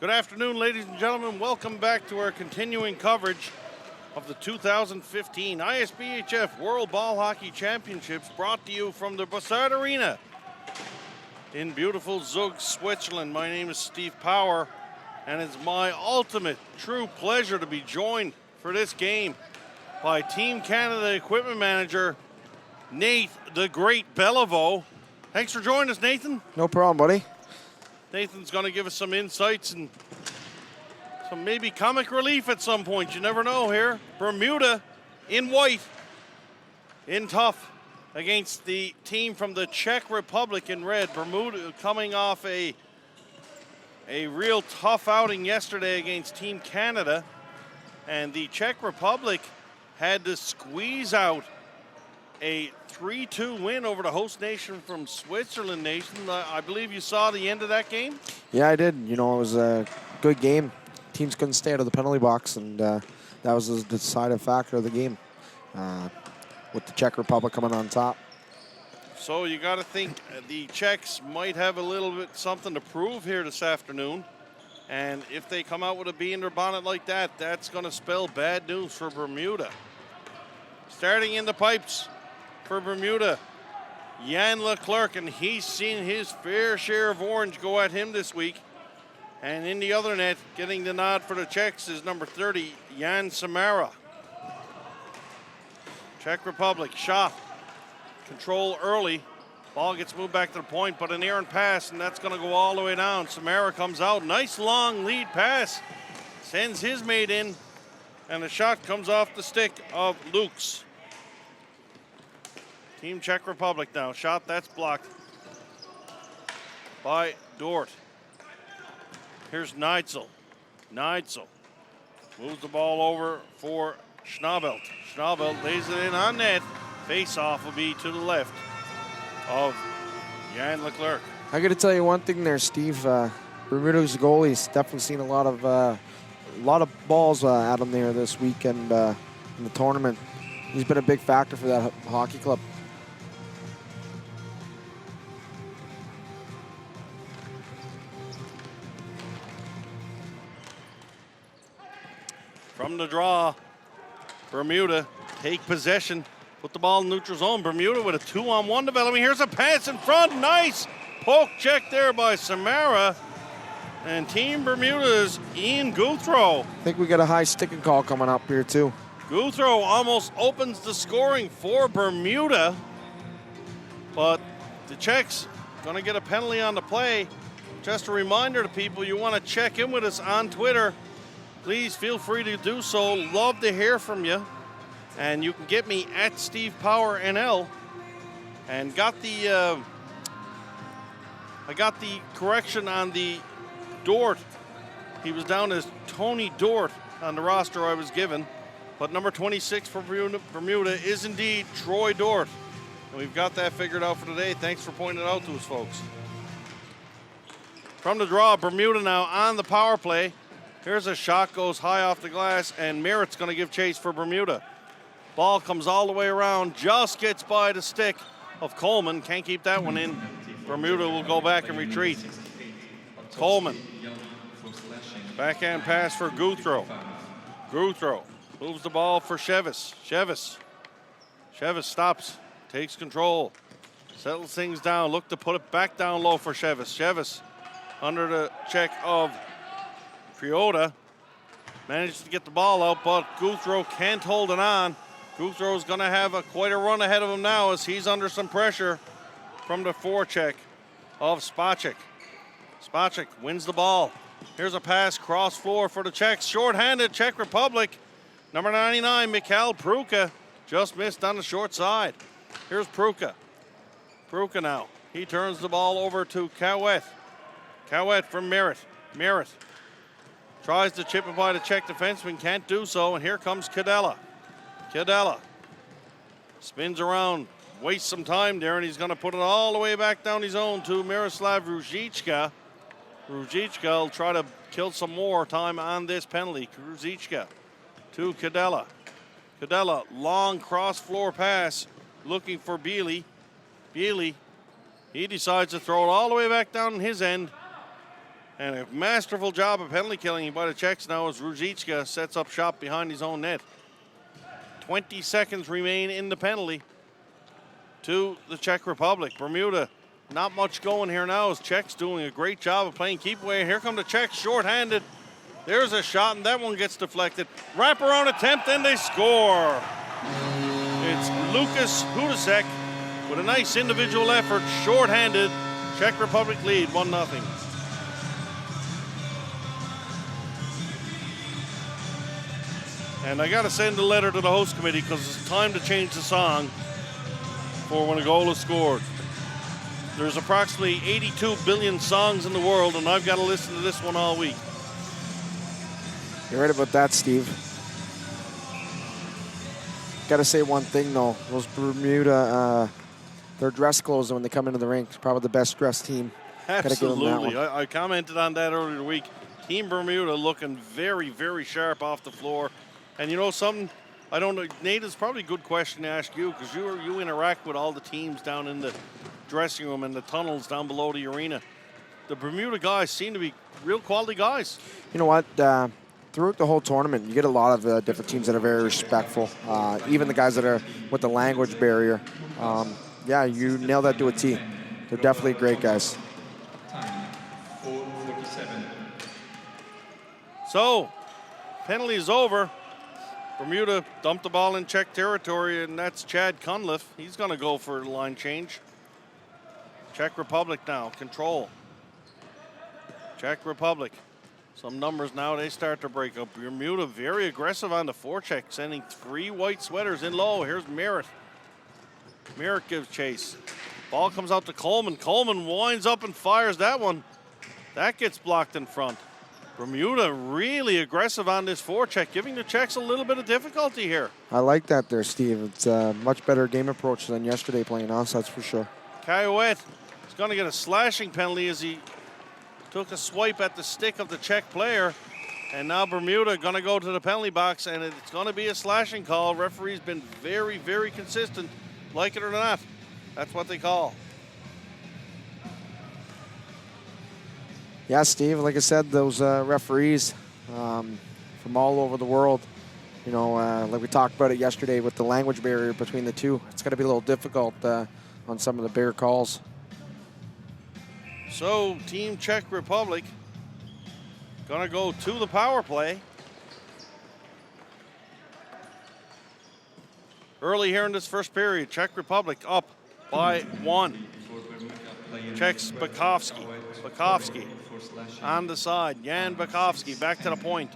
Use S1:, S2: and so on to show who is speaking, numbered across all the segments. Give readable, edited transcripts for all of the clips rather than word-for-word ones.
S1: Good afternoon, ladies and gentlemen. Welcome back to our continuing coverage of the 2015 ISBHF World Ball Hockey Championships, brought to you from the Bussard Arena in beautiful Zug, Switzerland. My name is Steve Power, and it's my ultimate true pleasure to be joined for this game by Team Canada Equipment Manager Nate the Great Beliveau. Thanks for joining us, Nathan.
S2: No problem, buddy.
S1: Nathan's going to give us some insights and some maybe comic relief at some point. You never know here. Bermuda in white, in tough, against the team from the Czech Republic in red. Bermuda coming off a real tough outing yesterday against Team Canada. And the Czech Republic had to squeeze out a 3-2 win over the host nation from Switzerland. Nation, I believe you saw the end of that game?
S2: Yeah, I did. You know, it was a good game. Teams couldn't stay out of the penalty box, and that was the deciding factor of the game, with the Czech Republic coming on top.
S1: So you got to think the Czechs might have a little bit something to prove here this afternoon. And if they come out with a bee in their bonnet like that, that's going to spell bad news for Bermuda. Starting in the pipes for Bermuda, Jan Leclerc, and he's seen his fair share of orange go at him this week. And in the other net, getting the nod for the Czechs is number 30, Jan Samara. Czech Republic, shot, control early. Ball gets moved back to the point, but an errant pass, and that's going to go all the way down. Samara comes out, nice long lead pass, sends his mate in, and the shot comes off the stick of Lukes. Team Czech Republic now, shot that's blocked by Dort. Here's Neitzel. Neitzel moves the ball over for Schnabelt. Schnabelt lays it in on net. Face-off will be to the left of Jan Leclerc.
S2: I got to tell you one thing there, Steve. Bermuda's goalie's definitely seen a lot of balls at him there this weekend in the tournament. He's been a big factor for that hockey club.
S1: From the draw, Bermuda take possession, put the ball in neutral zone. Bermuda with a 2-on-1 development. Here's a pass in front, nice poke check there by Samara. And Team Bermuda's Ian Guthrow.
S2: I think we got a high sticking call coming up here too.
S1: Guthrow almost opens the scoring for Bermuda, but the Czechs gonna get a penalty on the play. Just a reminder to people, you wanna check in with us on Twitter, please feel free to do so. Love to hear from you. And you can get me at Steve Power NL. And I got the correction on the Dort. He was down as Tony Dort on the roster I was given. But number 26 for Bermuda is indeed Troy Dort. And we've got that figured out for today. Thanks for pointing it out to us, folks. From the draw, Bermuda now on the power play. Here's a shot, goes high off the glass, and Merritt's going to give chase for Bermuda. Ball comes all the way around, just gets by the stick of Coleman. Can't keep that one in. Bermuda will go back and retreat. Coleman. Backhand pass for Guthrow. Guthrow moves the ball for Chevis. Chevis stops, takes control, settles things down, look to put it back down low for Chevis. Chevis under the check of Priota, managed to get the ball out, but Guthrow can't hold it on. Guthrow's going to have quite a run ahead of him now as he's under some pressure from the forecheck of Spacek. Spacek wins the ball. Here's a pass cross floor for the Czechs. Short-handed Czech Republic. Number 99, Mikhail Pruka, just missed on the short side. Here's Pruka. Pruka now. He turns the ball over to Cowett. Cowett from Merritt. Merritt tries to chip it by the Czech defenseman, can't do so, and here comes Kadela. Kadela spins around, wastes some time there, and he's going to put it all the way back down his own to Miroslav Ruzicka. Ruzicka will try to kill some more time on this penalty. Ruzicka to Kadela. Kadela, long cross-floor pass, looking for Bealey. Bealey, he decides to throw it all the way back down his end. And a masterful job of penalty killing by the Czechs now as Ruzicka sets up shop behind his own net. 20 seconds remain in the penalty to the Czech Republic. Bermuda, not much going here now as Czechs doing a great job of playing keep away. Here come the Czechs short-handed. There's a shot, and that one gets deflected. Wraparound attempt, and they score. It's Lucas Hudasek with a nice individual effort, short-handed. Czech Republic lead 1-0. And I got to send a letter to the host committee because it's time to change the song for when a goal is scored. There's approximately 82 billion songs in the world, and I've got to listen to this one all week.
S2: You're right about that, Steve. Got to say one thing, though. Those Bermuda, their dress clothes when they come into the rink, probably the best dressed team.
S1: Absolutely. I commented on that earlier in the week. Team Bermuda looking very, very sharp off the floor. And you know something? I don't know. Nate, it's probably a good question to ask you because you interact with all the teams down in the dressing room and the tunnels down below the arena. The Bermuda guys seem to be real quality guys.
S2: You know what? Throughout the whole tournament, you get a lot of different teams that are very respectful. Even the guys that are with the language barrier. Yeah, you nailed that to a T. They're definitely great guys.
S1: So, penalty is over. Bermuda dumped the ball in Czech territory, and that's Chad Cunliffe. He's going to go for the line change. Czech Republic now, control. Czech Republic. Some numbers now, they start to break up. Bermuda very aggressive on the forecheck, sending 3 white sweaters in low. Here's Merritt. Merritt gives chase. Ball comes out to Coleman. Coleman winds up and fires that one. That gets blocked in front. Bermuda really aggressive on this forecheck, giving the Czechs a little bit of difficulty here.
S2: I like that there, Steve. It's a much better game approach than yesterday playing us, that's for sure.
S1: Coyote is going to get a slashing penalty as he took a swipe at the stick of the Czech player. And now Bermuda going to go to the penalty box, and it's going to be a slashing call. Referee's been very, very consistent, like it or not. That's what they call.
S2: Yeah, Steve, like I said, those referees from all over the world, you know, like we talked about it yesterday with the language barrier between the two, it's going to be a little difficult on some of the bigger calls.
S1: So, Team Czech Republic going to go to the power play. Early here in this first period, Czech Republic up by 1. Czechs Bakovsky. Bakovsky on the side. Jan Bakovsky back to the point.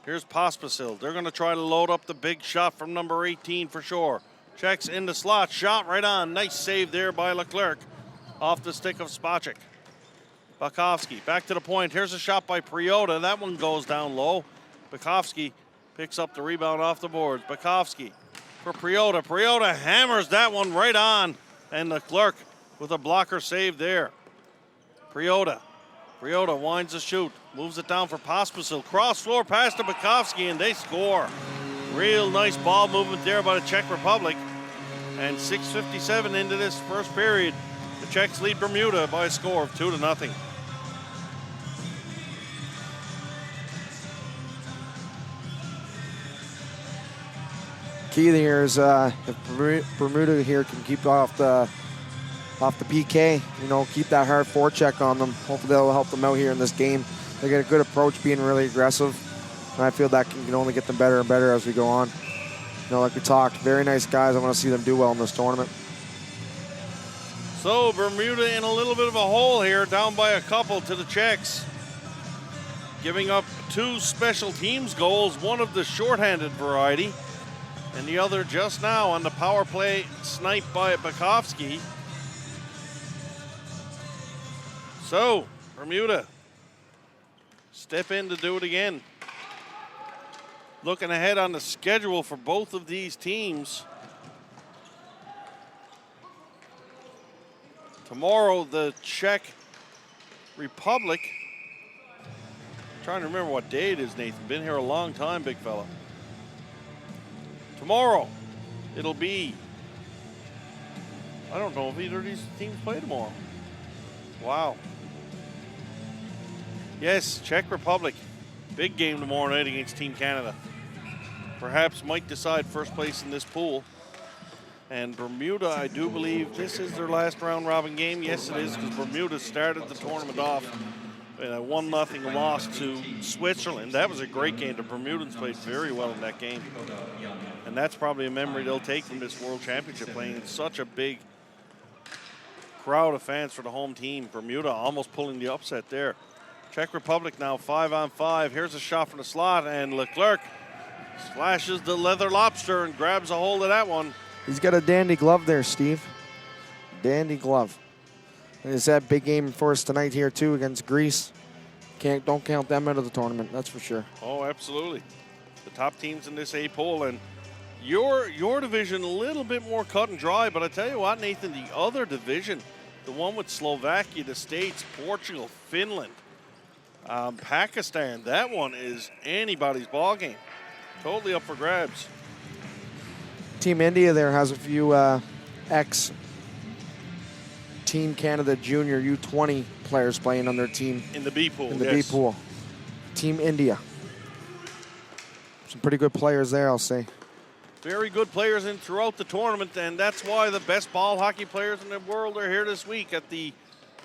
S1: Here's Pospisil. They're going to try to load up the big shot from number 18 for sure. Czechs in the slot. Shot right on. Nice save there by Leclerc off the stick of Spacek. Bakovsky back to the point. Here's a shot by Priota. That one goes down low. Bakovsky picks up the rebound off the boards. Bakovsky for Priota. Priota hammers that one right on. And Leclerc with a blocker save there. Priota winds the shoot. Moves it down for Pospisil. Cross floor pass to Bakovsky, and they score. Real nice ball movement there by the Czech Republic. And 6:57 into this first period. The Czechs lead Bermuda by a score of 2-0.
S2: Key here is if Bermuda here can keep off the PK, you know, keep that hard forecheck on them. Hopefully that'll help them out here in this game. They get a good approach, being really aggressive, and I feel that can only get them better and better as we go on. You know, like we talked, very nice guys. I want to see them do well in this tournament.
S1: So Bermuda in a little bit of a hole here, down by a couple to the Czechs. Giving up 2 special teams goals, one of the shorthanded variety, and the other just now on the power play snipe by Bakovsky. So, Bermuda step in to do it again. Looking ahead on the schedule for both of these teams. Tomorrow, the Czech Republic. I'm trying to remember what day it is, Nathan. Been here a long time, big fella. Tomorrow, it'll be, I don't know if either of these teams play tomorrow. Wow. Yes, Czech Republic. Big game tomorrow night against Team Canada. Perhaps might decide first place in this pool. And Bermuda, I do believe this is their last round robin game. Yes, it is, because Bermuda started the tournament off in a 1-0 loss to Switzerland. That was a great game. The Bermudans played very well in that game. And that's probably a memory they'll take from this World Championship, playing in such a big crowd of fans for the home team. Bermuda almost pulling the upset there. Czech Republic now 5-on-5. Here's a shot from the slot, and Leclerc slashes the leather lobster and grabs a hold of that one.
S2: He's got a dandy glove there, Steve. Dandy glove. And it's that big game for us tonight here too against Greece. Don't count them out of the tournament, that's for sure.
S1: Oh, absolutely. The top teams in this A pool, and your division a little bit more cut and dry. But I tell you what, Nathan, the other division, the one with Slovakia, the States, Portugal, Finland, Pakistan, that one is anybody's ball game. Totally up for grabs.
S2: Team India there has a few ex-Team Canada Junior U20 players playing on their team.
S1: In the B pool,
S2: In the B pool. Team India. Some pretty good players there, I'll say.
S1: Very good players in throughout the tournament, and that's why the best ball hockey players in the world are here this week at the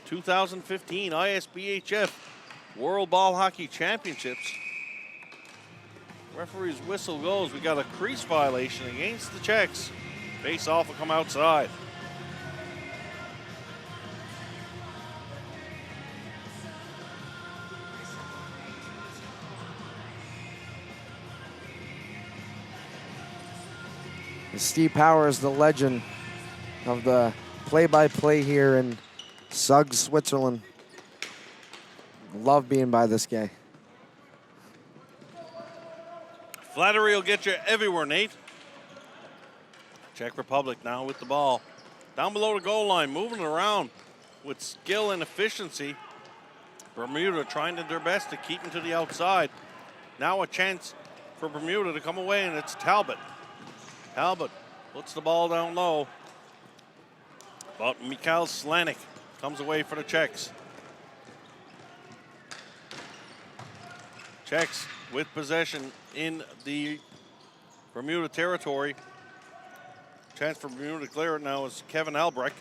S1: 2015 ISBHF World Ball Hockey Championships. Referee's whistle goes. We got a crease violation against the Czechs. Face off will come outside.
S2: And Steve Powers, the legend of the play-by-play here in Zug, Switzerland. Love being by this guy.
S1: Flattery will get you everywhere, Nate. Czech Republic now with the ball. Down below the goal line, moving around with skill and efficiency. Bermuda trying their best to keep him to the outside. Now a chance for Bermuda to come away, and it's Talbot. Talbot puts the ball down low. But Mikhail Slanik comes away for the Czechs. Czechs with possession in the Bermuda territory. Chance for Bermuda to clear it now is Kevin Albrecht.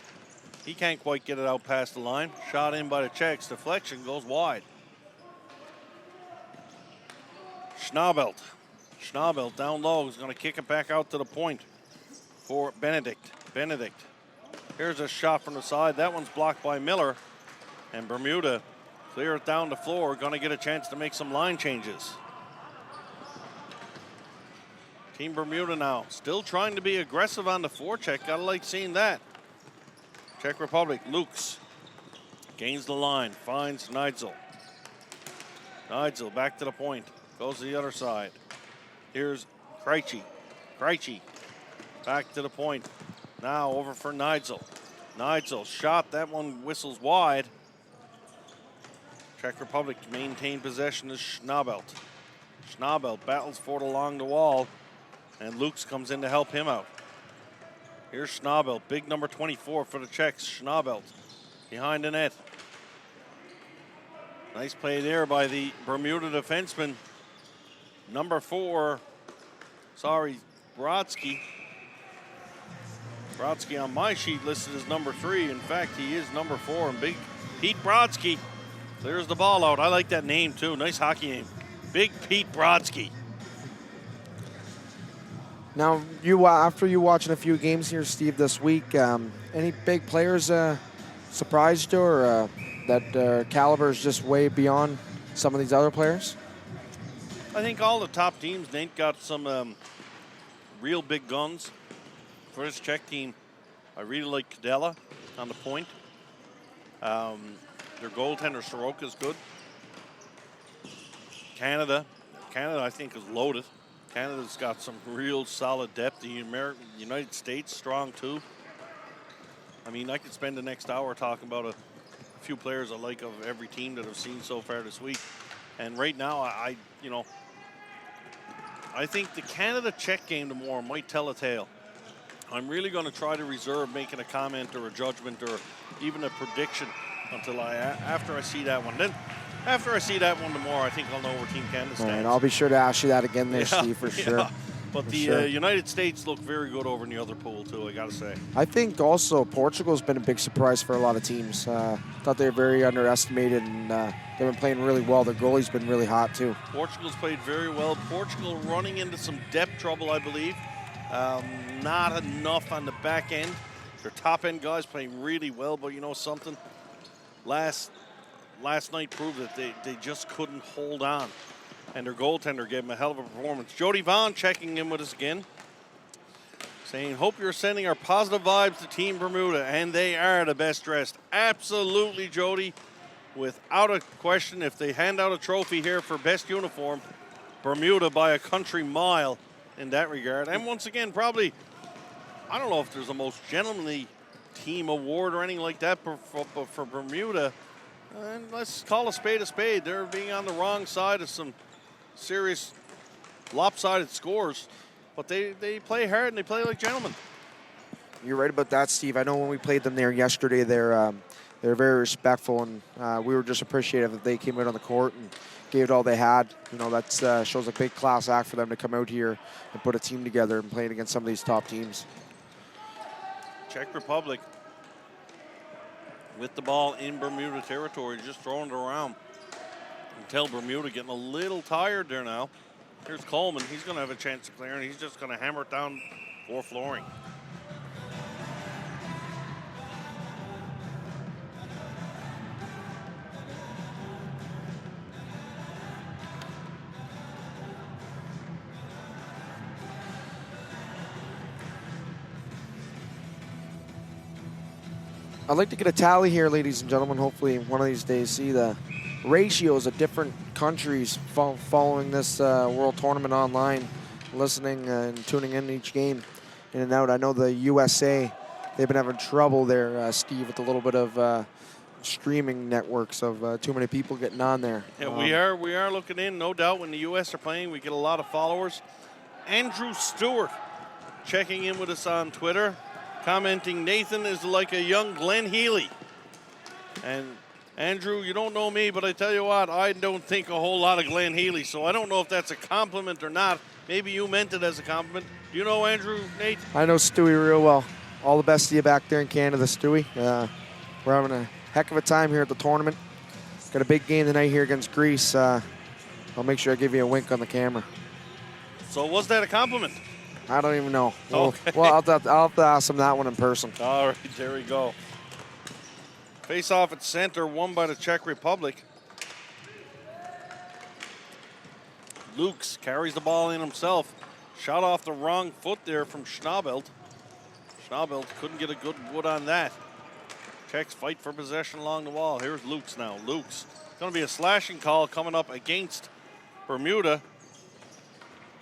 S1: He can't quite get it out past the line. Shot in by the Czechs. Deflection goes wide. Schnabelt. Schnabelt down low is going to kick it back out to the point for Benedict. Benedict. Here's a shot from the side. That one's blocked by Miller. And Bermuda clear it down the floor. Going to get a chance to make some line changes. Team Bermuda now still trying to be aggressive on the forecheck. Gotta like seeing that. Czech Republic, Lukes gains the line, finds Nigel. Nigel back to the point, goes to the other side. Here's Krejci. Krejci back to the point. Now over for Nigel. Nigel shot, that one whistles wide. Czech Republic maintain possession is Schnabelt. Schnabelt battles for it along the wall. And Lukes comes in to help him out. Here's Schnabelt, big number 24 for the Czechs. Schnabelt behind the net. Nice play there by the Bermuda defenseman. Number 4, Brodsky. Brodsky on my sheet listed as number 3. In fact, he is number 4. And big Pete Brodsky clears the ball out. I like that name too. Nice hockey name. Big Pete Brodsky.
S2: Now, after you watching a few games here, Steve, this week, any big players surprised you, or that caliber is just way beyond some of these other players?
S1: I think all the top teams, Nate, got some real big guns. For this Czech team, I really like Kadela on the point. Their goaltender, Soroka, is good. Canada, I think, is loaded. Canada's got some real solid depth. The United States, strong too. I mean, I could spend the next hour talking about a few players I like of every team that I've seen so far this week. And right now, I think the Canada-Czech game tomorrow might tell a tale. I'm really going to try to reserve making a comment or a judgment or even a prediction until after I see that one. Then After I see that one tomorrow, I think I'll know where Team Canada stands.
S2: All right, I'll be sure to ask you that again there,
S1: Yeah,
S2: Steve, for sure.
S1: yeah. But the United States look very good over in the other pool, too, I got to say.
S2: I think also Portugal's been a big surprise for a lot of teams. Thought they were very underestimated, and they've been playing really well. Their goalie's been really hot, too.
S1: Portugal's played very well. Portugal running into some depth trouble, I believe. Not enough on the back end. Their top-end guys playing really well, but you know something? Last night proved that they just couldn't hold on. And their goaltender gave them a hell of a performance. Jody Vaughn checking in with us again, saying, hope you're sending our positive vibes to Team Bermuda, and they are the best dressed. Absolutely, Jody. Without a question, if they hand out a trophy here for best uniform, Bermuda by a country mile in that regard. And once again, probably, I don't know if there's a most gentlemanly team award or anything like that, but for Bermuda, and let's call a spade a spade. They're being on the wrong side of some serious lopsided scores, but they play hard and they play like gentlemen.
S2: You're right about that, Steve. I know when we played them there yesterday, they're very respectful, and we were just appreciative that they came out on the court and gave it all they had. You know, that shows a big class act for them to come out here and put a team together and playing against some of these top teams.
S1: Czech Republic with the ball in Bermuda territory, just throwing it around. You can tell Bermuda getting a little tired there now. Here's Coleman. He's going to have a chance to clear, and he's just going to hammer it down for flooring.
S2: I'd like to get a tally here, ladies and gentlemen. Hopefully one of these days see the ratios of different countries following this World Tournament online, listening and tuning in each game in and out. I know the USA, they've been having trouble there, Steve, with a little bit of streaming networks of too many people getting on there.
S1: Yeah, we are looking in, no doubt. When the U.S. are playing, we get a lot of followers. Andrew Stewart checking in with us on Twitter, commenting, Nathan is like a young Glenn Healy. And Andrew, you don't know me, but I tell you what, I don't think a whole lot of Glenn Healy, so I don't know if that's a compliment or not. Maybe you meant it as a compliment. Do you know Andrew, Nate?
S2: I know Stewie real well. All the best to you back there in Canada, Stewie. We're having a heck of a time here at the tournament. Got a big game tonight here against Greece. I'll make sure I give you a wink on the camera.
S1: So was that a compliment?
S2: I don't even know.
S1: Okay.
S2: Well, I'll have to ask him that one in person.
S1: All right, there we go. Face off at center, won by the Czech Republic. Lukes carries the ball in himself. Shot off the wrong foot there from Schnabelt. Schnabelt couldn't get a good wood on that. Czechs fight for possession along the wall. Here's Lukes now. Lukes. Going to be a slashing call coming up against Bermuda.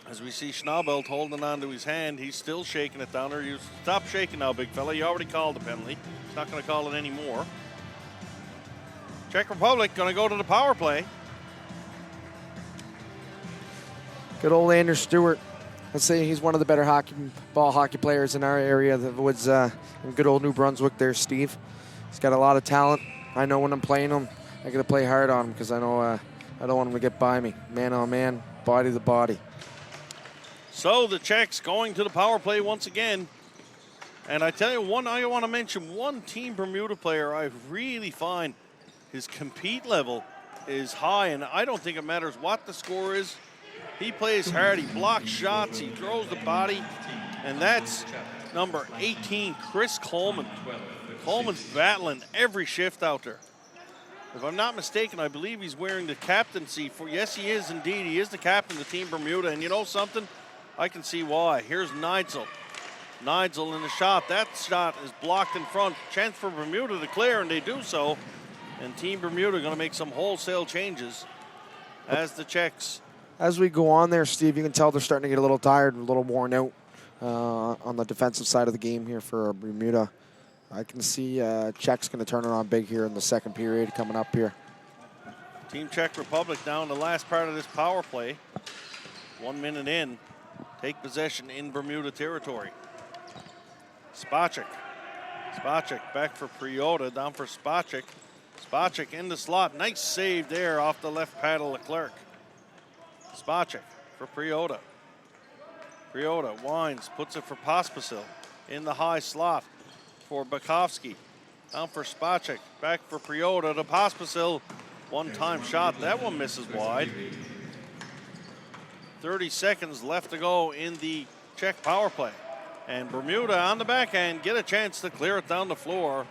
S1: As we see Schnabelt holding on to his hand, he's still shaking it down there. You stop shaking now, big fella. You already called the penalty. He's not going to call it anymore. Czech Republic going to go to the power play.
S2: Good old Andrew Stewart. Let's say he's one of the better ball hockey players in our area that was in good old New Brunswick there, Steve. He's got a lot of talent. I know when I'm playing him, I got to play hard on him because I know I don't want him to get by me. Man on man, body to body.
S1: So the Czechs going to the power play once again. And I tell you, I want to mention one Team Bermuda player I really find his compete level is high, and I don't think it matters what the score is. He plays hard, he blocks shots, he throws the body, and that's number 18, Chris Coleman. Coleman's battling every shift out there. If I'm not mistaken, I believe he's wearing the captaincy for, yes, he is indeed. He is the captain of Team Bermuda, and you know something? I can see why. Here's Nigel. Nigel in the shot. That shot is blocked in front. Chance for Bermuda to clear, and they do so. And Team Bermuda going to make some wholesale changes as the Czechs.
S2: As we go on there, Steve, you can tell they're starting to get a little tired and a little worn out on the defensive side of the game here for Bermuda. I can see Czech's going to turn it on big here in the second period coming up here.
S1: Team Czech Republic down the last part of this power play. 1 minute in. Take possession in Bermuda territory. Spacek. Spacek back for Priota, down for Spacek. Spacek in the slot. Nice save there off the left pad of Leclerc. Spacek for Priota. Priota winds, puts it for Pospisil. In the high slot for Bukowski. Down for Spacek. Back for Priota to Pospisil. One-time shot. That one misses wide. 30 seconds left to go in the Czech power play. And Bermuda on the backhand get a chance to clear it down the floor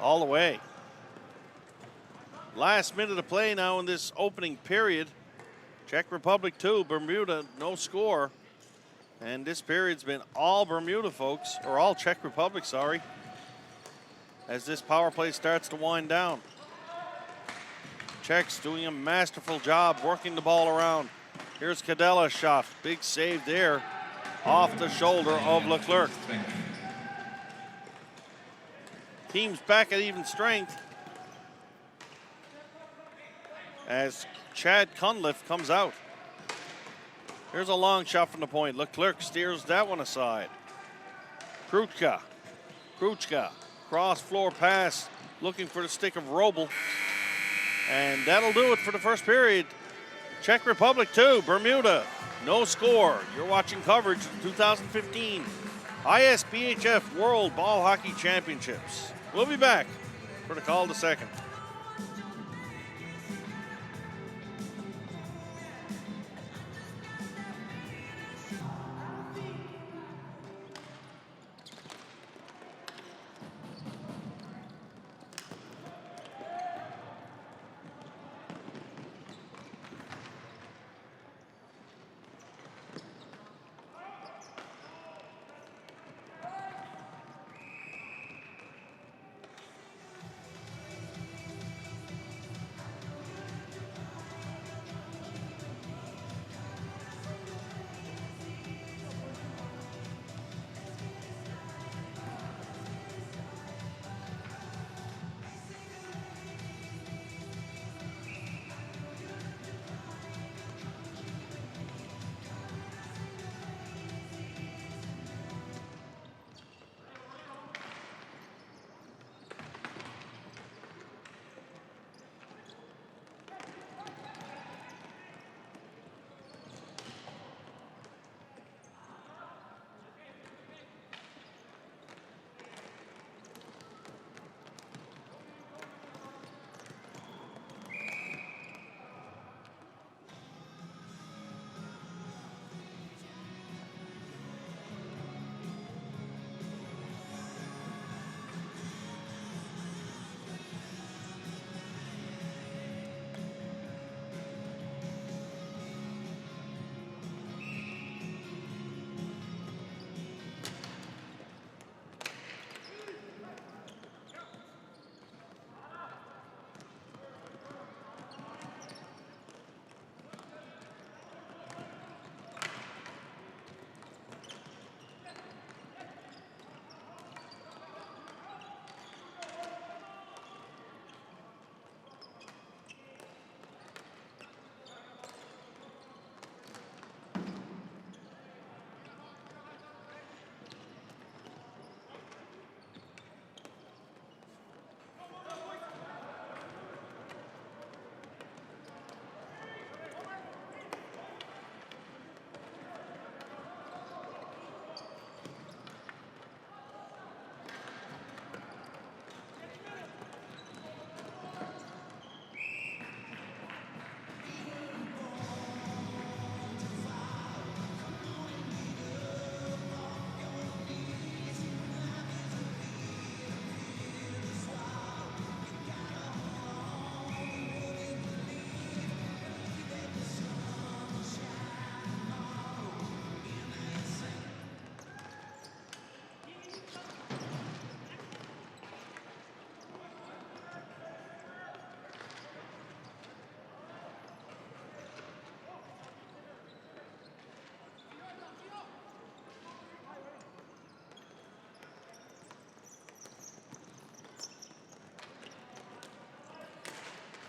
S1: all the way. Last minute of play now in this opening period. Czech Republic 2, Bermuda no score. And this period's been all Bermuda, folks, or all Czech Republic, sorry, as this power play starts to wind down. Czechs doing a masterful job working the ball around. Here's Cadella's shot. Big save there off the shoulder of Leclerc. Teams back at even strength as Chad Cunliffe comes out. Here's a long shot from the point. Leclerc steers that one aside. Kruchka, cross floor pass, looking for the stick of Robel. And that'll do it for the first period. Czech Republic 2, Bermuda, no score. You're watching coverage of the 2015 ISBHF World Ball Hockey Championships. We'll be back for the call to second.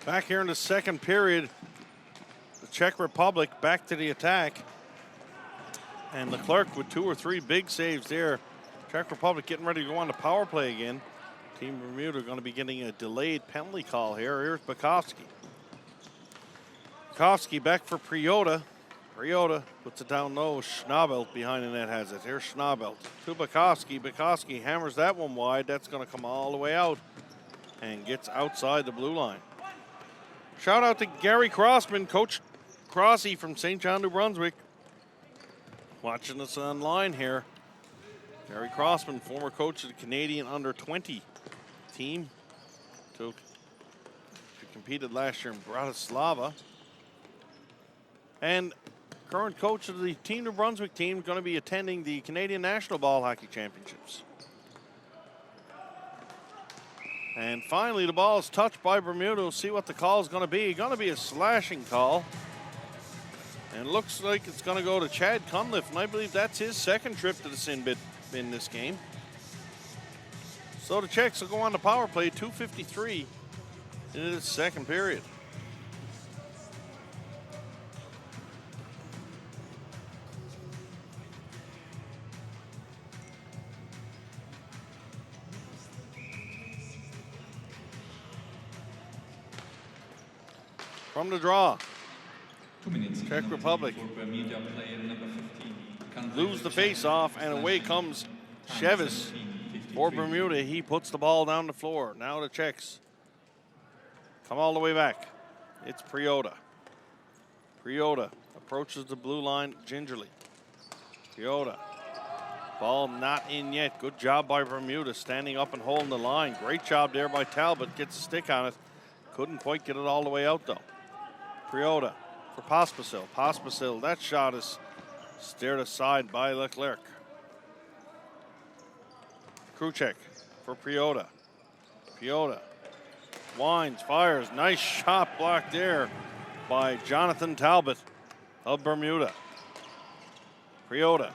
S1: Back here in the second period, the Czech Republic back to the attack. And Leclerc with 2 or 3 big saves there. Czech Republic getting ready to go on the power play again. Team Bermuda going to be getting a delayed penalty call here. Here's Bukowski. Bukowski back for Priota. Priota puts it down low. Schnabelt behind the net has it. Here's Schnabelt to Bukowski. Bukowski hammers that one wide. That's going to come all the way out and gets outside the blue line. Shout out to Gary Crossman, Coach Crossy from St. John, New Brunswick, watching us online here. Gary Crossman, former coach of the Canadian under-20 team, who competed last year in Bratislava. And current coach of the Team New Brunswick team, going to be attending the Canadian National Ball Hockey Championships. And finally, the ball is touched by Bermuda. We'll see what the call is going to be. Going to be a slashing call. And looks like it's going to go to Chad Cunliffe, and I believe that's his second trip to the sin bin in this game. So the Czechs will go on the power play, 2:53 into the second period. From the draw,
S3: 2 minutes.
S1: Czech Republic
S3: Bermuda player number 15.
S1: lose the face-off, and away comes Chevis for Bermuda. He puts the ball down the floor. Now the Czechs come all the way back. It's Priota. Priota approaches the blue line gingerly. Priota. Ball not in yet. Good job by Bermuda standing up and holding the line. Great job there by Talbot. Gets a stick on it. Couldn't quite get it all the way out, though. Priota for Pospisil. Pospisil, that shot is steered aside by Leclerc. Kruchek for Priota. Priota winds, fires. Nice shot blocked there by Jonathan Talbot of Bermuda. Priota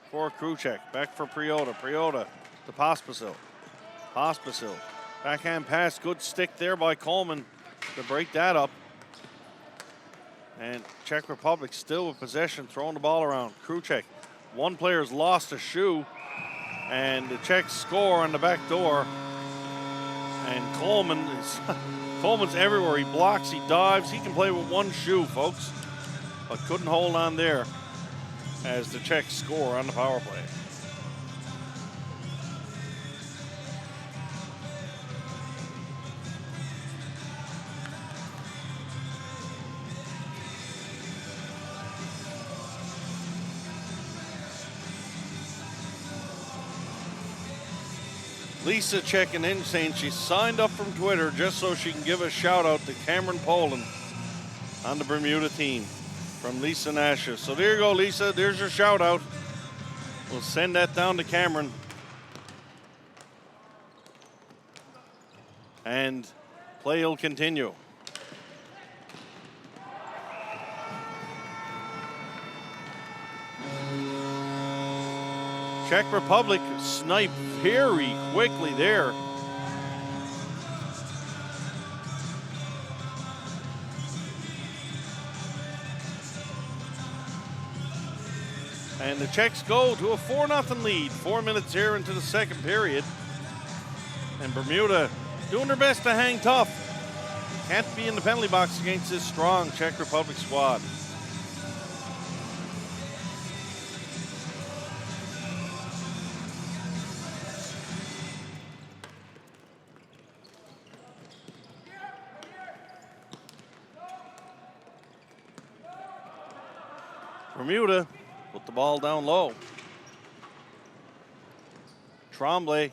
S1: for Kruchek. Back for Priota. Priota to Pospisil. Pospisil. Backhand pass. Good stick there by Coleman to break that up. And Czech Republic still with possession, throwing the ball around. Kruchek. One player's lost a shoe, and the Czechs score on the back door. And Coleman's everywhere. He blocks, he dives. He can play with one shoe, folks, but couldn't hold on there as the Czechs score on the power play. Lisa checking in, saying she signed up from Twitter just so she can give a shout out to Cameron Poland on the Bermuda team from Lisa Nasha. So there you go, Lisa. There's your shout out. We'll send that down to Cameron. And play will continue. Czech Republic sniped very quickly there. And the Czechs go to a 4-0 lead. 4 minutes here into the second period. And Bermuda doing their best to hang tough. Can't be in the penalty box against this strong Czech Republic squad. Bermuda put the ball down low. Tremblay,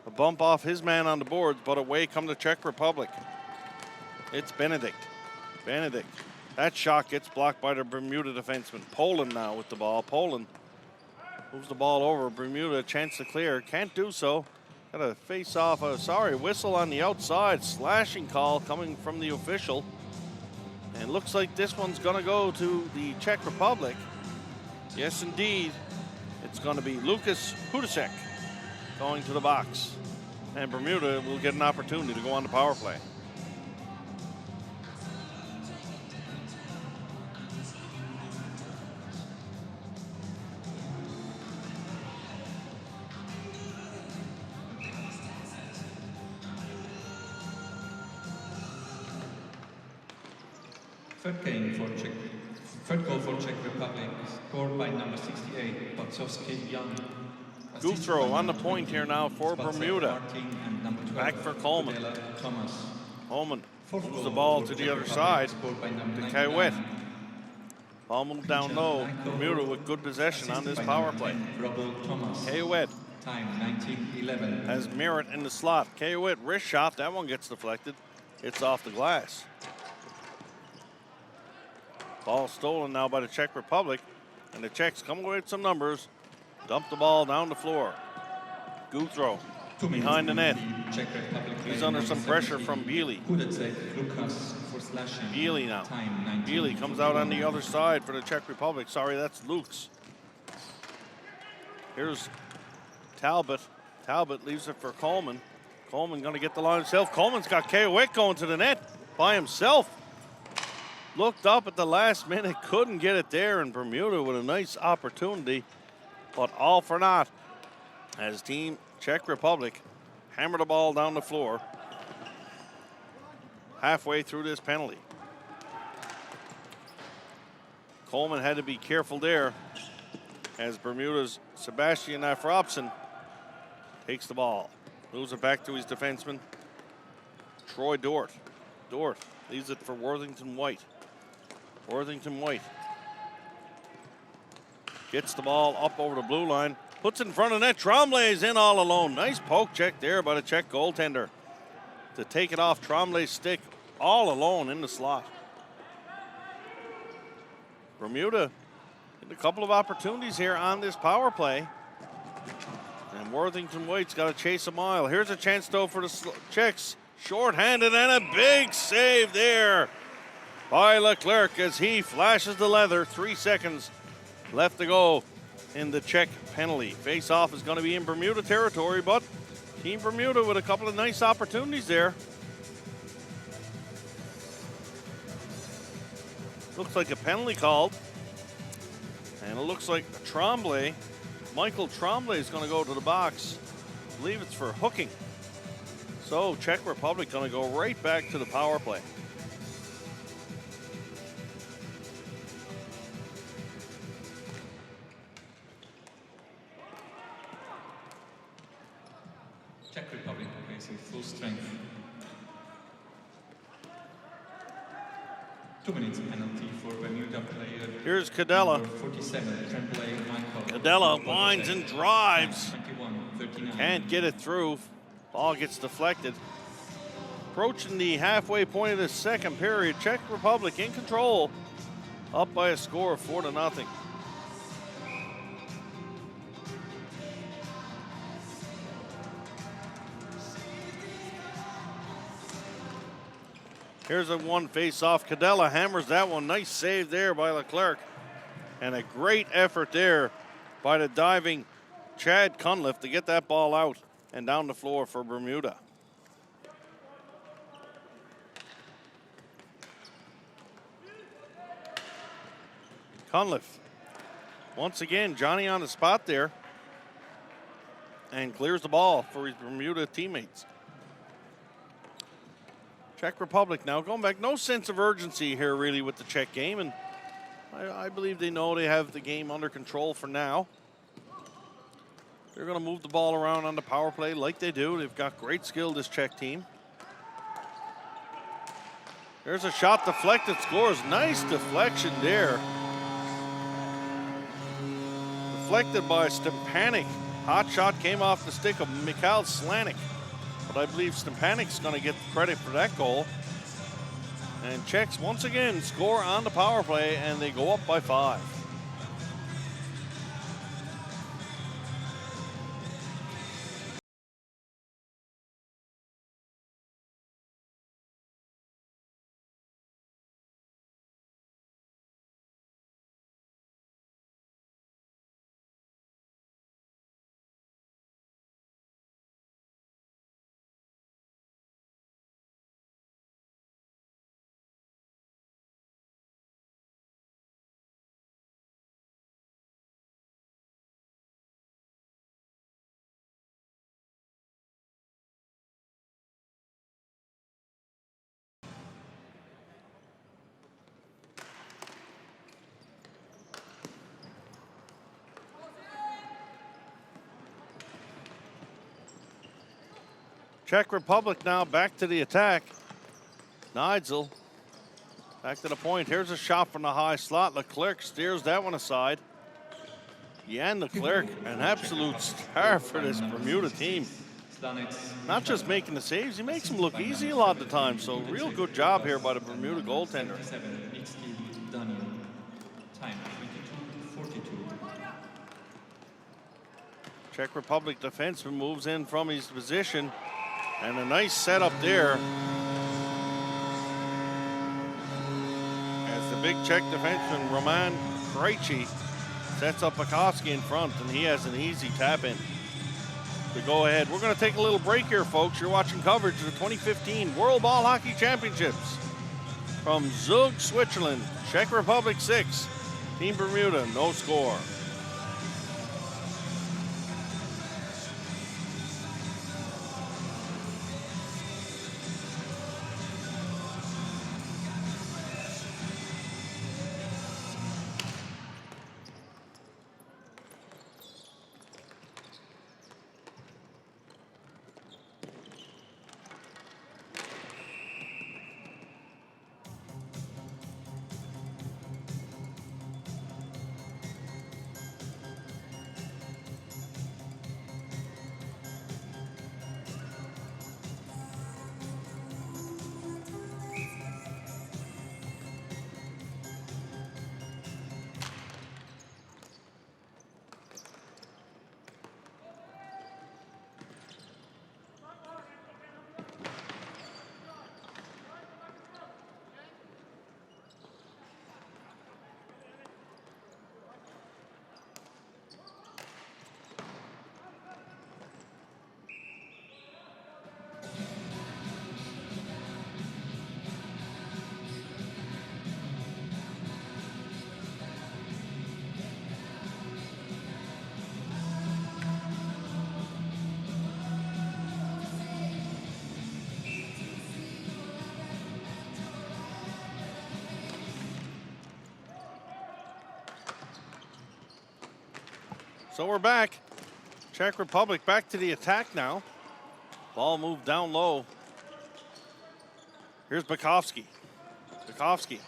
S1: a bump off his man on the boards, but away come the Czech Republic. It's Benedict. Benedict. That shot gets blocked by the Bermuda defenseman. Poland now with the ball. Poland moves the ball over. Bermuda, chance to clear. Can't do so. Got a face off, whistle on the outside. Slashing call coming from the official. And looks like this one's going to go to the Czech Republic. Yes, indeed. It's going to be Lucas Hudacek going to the box. And Bermuda will get an opportunity to go on the power play.
S3: Third goal for Czech Republic, scored by number 68, Bocowski Jan.
S1: Guthrow on the point here now for Bermuda. Back for Coleman. Coleman moves the ball to the other side to Kaiwet. Ball moved down low. Bermuda with good possession on this power play. Kaiwet has Merritt in the slot. Kaiwet wrist shot. That one gets deflected. It's off the glass. Ball stolen now by the Czech Republic. And the Czechs come away with some numbers. Dump the ball down the floor. Guthrow behind the net. He's under some pressure from Beely. Beely now. Beely comes out on the other side for the Czech Republic. Sorry, that's Lukes. Here's Talbot. Talbot leaves it for Coleman. Coleman going to get the line himself. Coleman's got Kaiwet going to the net by himself. Looked up at the last minute, couldn't get it there, and Bermuda with a nice opportunity, but all for naught as Team Czech Republic hammer the ball down the floor halfway through this penalty. Coleman had to be careful there as Bermuda's Sebastian Afropson takes the ball. Moves it back to his defenseman, Troy Dort. Dort leaves it for Worthington White. Worthington White gets the ball up over the blue line, puts it in front of net. Tremblay is in all alone. Nice poke check there by the Czech goaltender to take it off Tremblay's stick all alone in the slot. Bermuda had a couple of opportunities here on this power play. And Worthington White's got to chase a mile. Here's a chance, though, for the Czechs. Short-handed and a big save there by Leclerc as he flashes the leather. 3 seconds left to go in the Czech penalty. Face-off is going to be in Bermuda territory, but Team Bermuda with a couple of nice opportunities there. Looks like a penalty called. And it looks like Tremblay, Michael Tremblay is going to go to the box. I believe it's for hooking. So Czech Republic going to go right back to the power play.
S3: Czech Republic facing full strength. 2 minutes penalty for Bermuda player.
S1: Here's Cadella.
S3: 47, Tremblay, Michael.
S1: Cadella winds and drives.
S3: 21-39.
S1: Can't get it through. Ball gets deflected. Approaching the halfway point of the second period, Czech Republic in control, up by a score of 4-0. Here's a one face-off. Cadella hammers that one. Nice save there by Leclerc. And a great effort there by the diving Chad Cunliffe to get that ball out and down the floor for Bermuda. Cunliffe, once again, Johnny on the spot there and clears the ball for his Bermuda teammates. Czech Republic now going back. No sense of urgency here really with the Czech game, and I believe they know they have the game under control for now. They're going to move the ball around on the power play like they do. They've got great skill, this Czech team. There's a shot deflected, scores. Nice deflection there. Deflected by Stepanek. Hot shot came off the stick of Mikhail Slanik. But I believe Stepanek's going to get credit for that goal. And Czechs once again score on the power play, and they go up by 5. Czech Republic now back to the attack. Nigel back to the point. Here's a shot from the high slot. Leclerc steers that one aside. Jan Leclerc, an absolute star for this Bermuda team. Not just making the saves, he makes them look easy a lot of the time. So real good job here by the Bermuda goaltender. Czech Republic defenseman moves in from his position. And a nice setup there. As the big Czech defenseman, Roman Krejci, sets up Bukowski in front, and he has an easy tap in to go ahead. We're going to take a little break here, folks. You're watching coverage of the 2015 World Ball Hockey Championships from Zug, Switzerland. Czech Republic 6, Team Bermuda, no score. So we're back. Czech Republic back to the attack now. Ball moved down low. Here's Bukowski. Bukowski.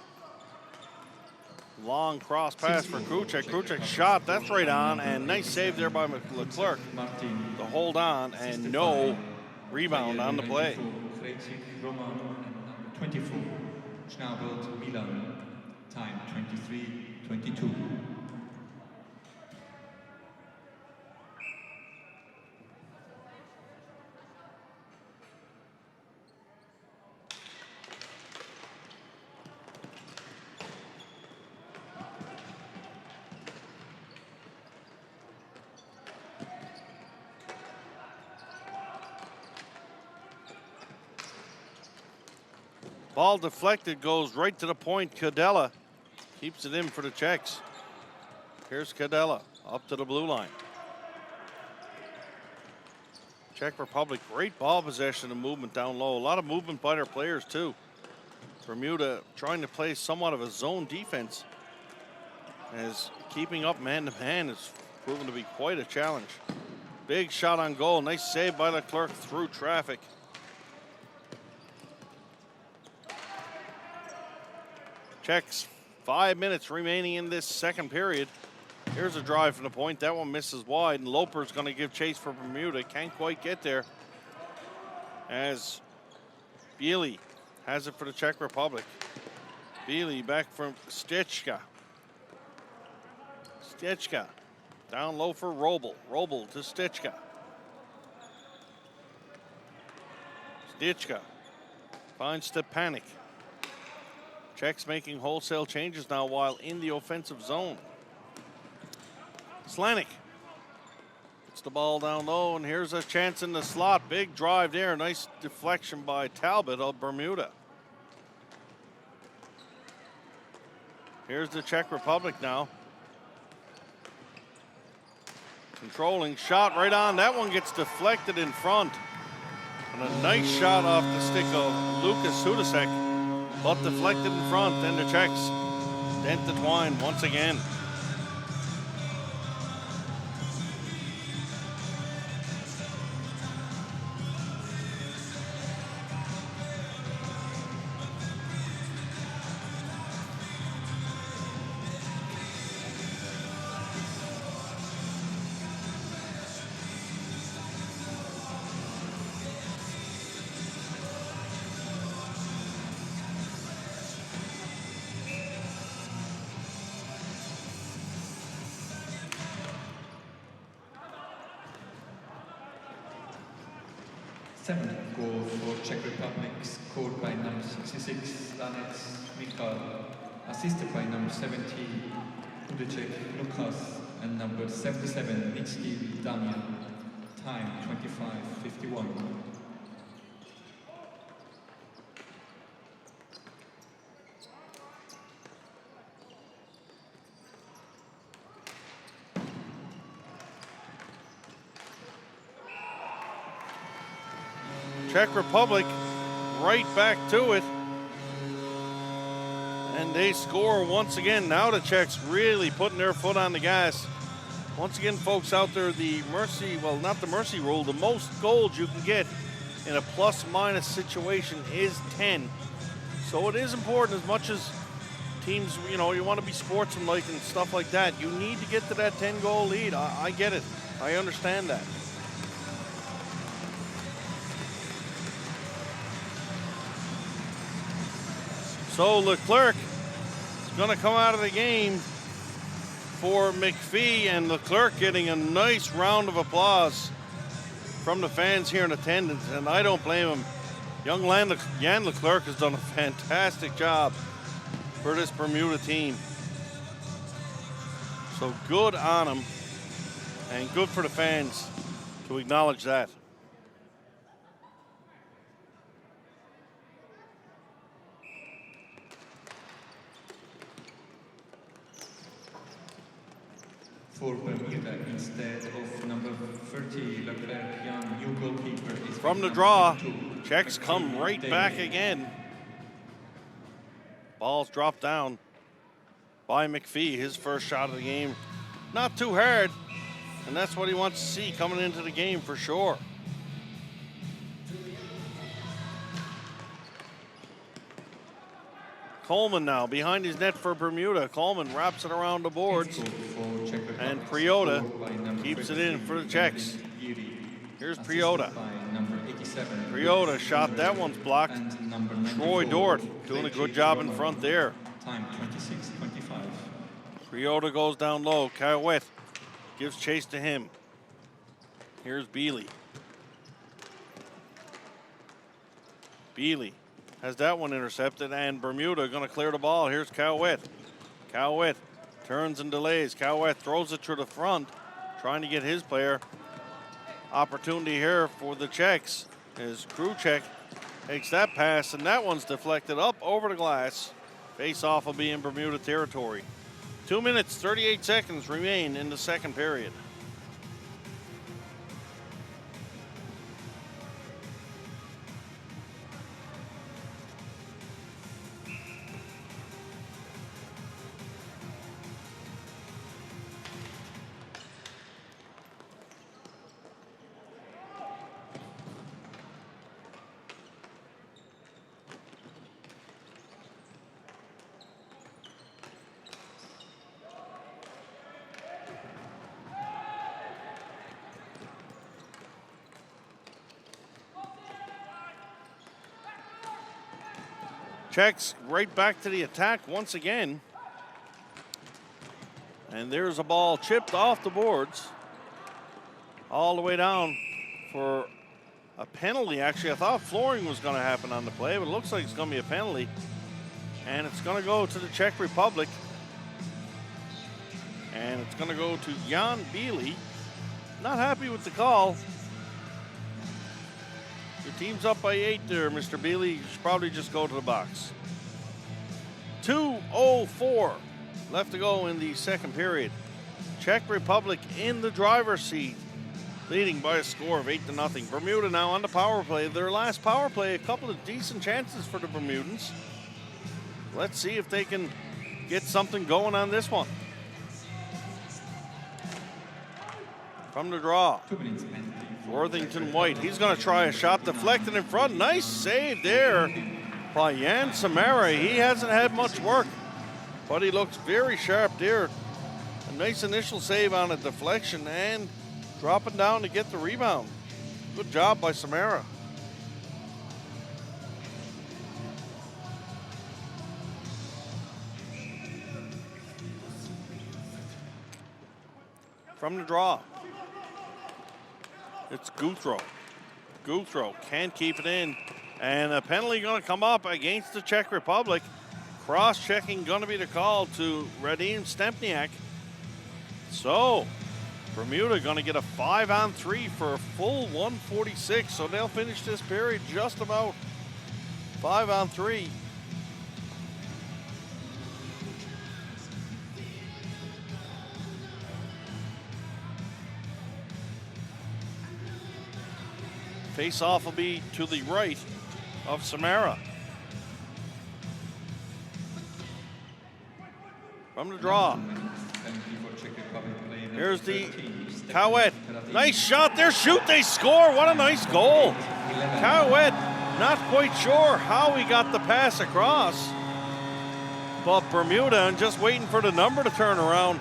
S1: Long cross pass for Kruček. Kruček shot, that's right on, and nice save there by Leclerc to hold on, and no rebound on the play.
S3: 24. Schnabelt, Milan. Time 23-22.
S1: Ball deflected, goes right to the point. Kadela keeps it in for the Czechs. Here's Kadela up to the blue line. Czech Republic, great ball possession and movement down low. A lot of movement by their players too. Bermuda trying to play somewhat of a zone defense, as keeping up man-to-man is proven to be quite a challenge. Big shot on goal. Nice save by Leclerc through traffic. Czechs, 5 minutes remaining in this second period. Here's a drive from the point. That one misses wide, and Loper's going to give chase for Bermuda. Can't quite get there, as Bieli has it for the Czech Republic. Bieli back from Stichka. Stichka down low for Robel. Robel to Stichka. Stichka finds Stepanik. Czechs making wholesale changes now while in the offensive zone. Slanik gets the ball down low, and here's a chance in the slot. Big drive there. Nice deflection by Talbot of Bermuda. Here's the Czech Republic now. Controlling shot right on. That one gets deflected in front. And a nice shot off the stick of Lucas Hudasek. But deflected in front, and the Czechs dent the twine once again.
S3: Seventh goal for Czech Republic, scored by number 66, Lanec Michal, assisted by number 70, Kudicek Lukas, and number 77, Mitski Damian. Time 25:51.
S1: Czech Republic right back to it. And they score once again. Now the Czechs really putting their foot on the gas. Once again, folks out there, the mercy, well, not the mercy rule, the most goals you can get in a plus-minus situation is 10. So it is important, as much as teams, you know, you want to be sportsmanlike and stuff like that, you need to get to that 10-goal lead. I get it. I understand that. So Leclerc is going to come out of the game for McPhee, and Leclerc getting a nice round of applause from the fans here in attendance, and I don't blame him. Young Jan Leclerc has done a fantastic job for this Bermuda team. So good on him, and good for the fans to acknowledge that.
S3: For Bermuda, instead of number 30, Leclerc, young new goalkeeper is
S1: from the draw. Czechs come right back again. Ball's dropped down by McPhee, his first shot of the game. Not too hard, and that's what he wants to see coming into the game for sure. Coleman now behind his net for Bermuda. Coleman wraps it around the boards, and Priota keeps it in for the Czechs. Here's Priota. Priota shot, that one's blocked. Troy Dort doing a good job in front there.
S3: Time 26:25.
S1: Priota goes down low. Kawet gives chase to him. Here's Bealey. Bealey has that one intercepted, and Bermuda going to clear the ball. Here's Kawet. Kawet turns and delays. Kawet throws it to the front, trying to get his player. Opportunity here for the Czechs as Kruček takes that pass, and that one's deflected up over the glass. Face-off will be in Bermuda territory. 2 minutes, 38 seconds remain in the second period. Czechs right back to the attack once again. And there's a ball chipped off the boards all the way down for a penalty. Actually, I thought flooring was going to happen on the play, but it looks like it's going to be a penalty. And it's going to go to the Czech Republic. And it's going to go to Jan Bealey. Not happy with the call. Your team's up by 8 there, Mr. Bealey. You should probably just go to the box. 2:04 left to go in the second period. Czech Republic in the driver's seat, leading by a score of 8-0. Bermuda now on the power play. Their last power play, a couple of decent chances for the Bermudans. Let's see if they can get something going on this one. From the draw.
S3: 2 minutes penalty.
S1: Worthington White, he's going to try a shot deflected in front. Nice save there by Jan Samara. He hasn't had much work, but he looks very sharp there. A nice initial save on a deflection and dropping down to get the rebound. Good job by Samara. From the draw, it's Guthro. Guthro can't keep it in. And a penalty going to come up against the Czech Republic. Cross-checking going to be the call to Radim Stempniak. So Bermuda going to get a 5-on-3 for a full 146. So they'll finish this period just about 5-on-3. Face-off will be to the right of Samara. From the draw. Here's the Cowett. Nice shot there. Shoot, they score. What a nice goal. Cowett, not quite sure how he got the pass across. But Bermuda, and just waiting for the number to turn around.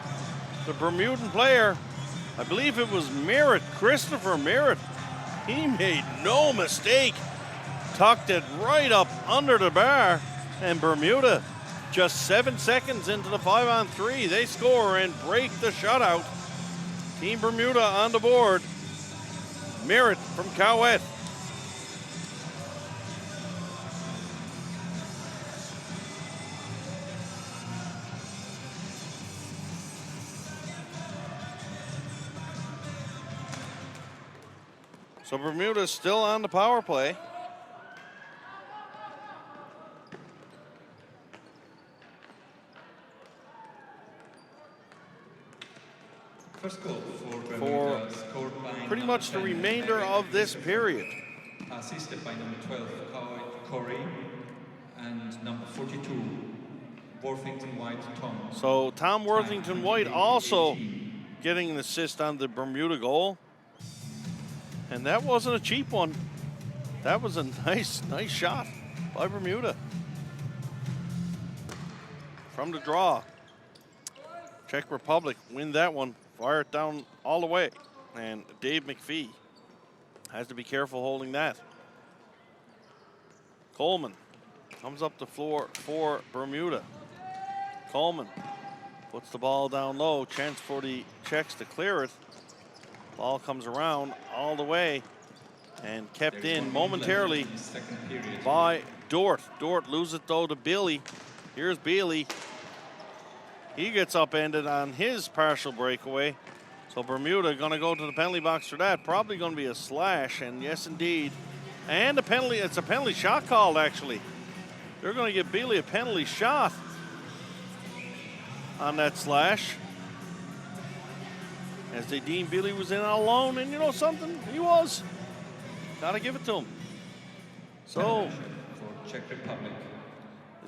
S1: The Bermudan player, I believe it was Merritt, Christopher Merritt. He made no mistake. Tucked it right up under the bar. And Bermuda, just 7 seconds into the 5-on-3, they score and break the shutout. Team Bermuda on the board. Merritt from Cowett. So Bermuda's still on the power play.
S3: First goal for Bermuda, scored by
S1: pretty much the remainder of this period.
S3: Assisted by number 12, Corey, and number 42, Worthington White Tom.
S1: So Tom Worthington White also getting an assist on the Bermuda goal. And that wasn't a cheap one. That was a nice shot by Bermuda. From the draw. Czech Republic win that one. Fire it down all the way. And Dave McPhee has to be careful holding that. Coleman comes up the floor for Bermuda. Coleman puts the ball down low. Chance for the Czechs to clear it. Ball comes around all the way and kept in momentarily by Dort. Dort loses it though to Bailey. Here's Bailey. He gets upended on his partial breakaway. So Bermuda going to go to the penalty box for that. Probably going to be a slash, and yes indeed. And a penalty, it's a penalty shot called actually. They're going to give Bailey a penalty shot on that slash. As they deem Bailey was in all alone, and you know something? He was. Gotta give it to him. So,
S3: for Czech Republic.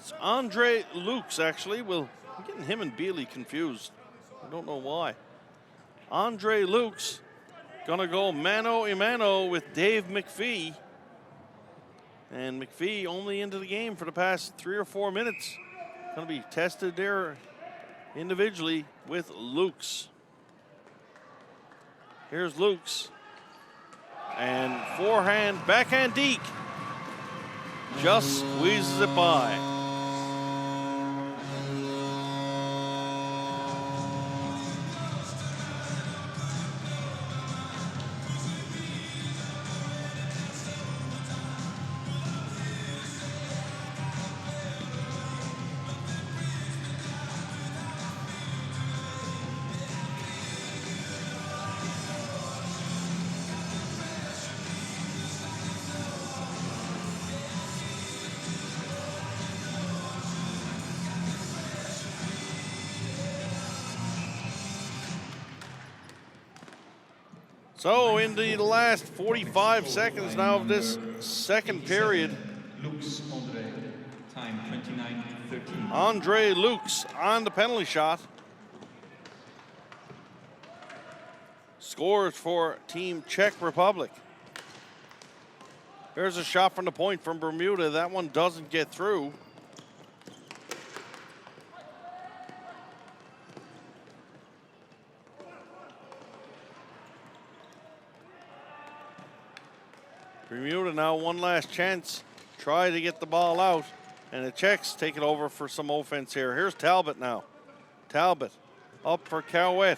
S1: it's Andre Lukes, actually. I'm getting him and Bailey confused. I don't know why. Andre Lukes gonna go mano a mano with Dave McPhee. And McPhee only into the game for the past 3 or 4 minutes. Gonna be tested there individually with Lukes. Here's Lukes. And forehand, backhand deke. Just squeezes it by. So in the last 45 seconds now of this second period,
S3: Lukes Andre, time 29:13.
S1: Andre Lukes on the penalty shot. Scores for Team Czech Republic. There's a shot from the point from Bermuda. That one doesn't get through. Bermuda now one last chance. Try to get the ball out. And the Czechs take it over for some offense here. Here's Talbot now. Talbot up for Cowett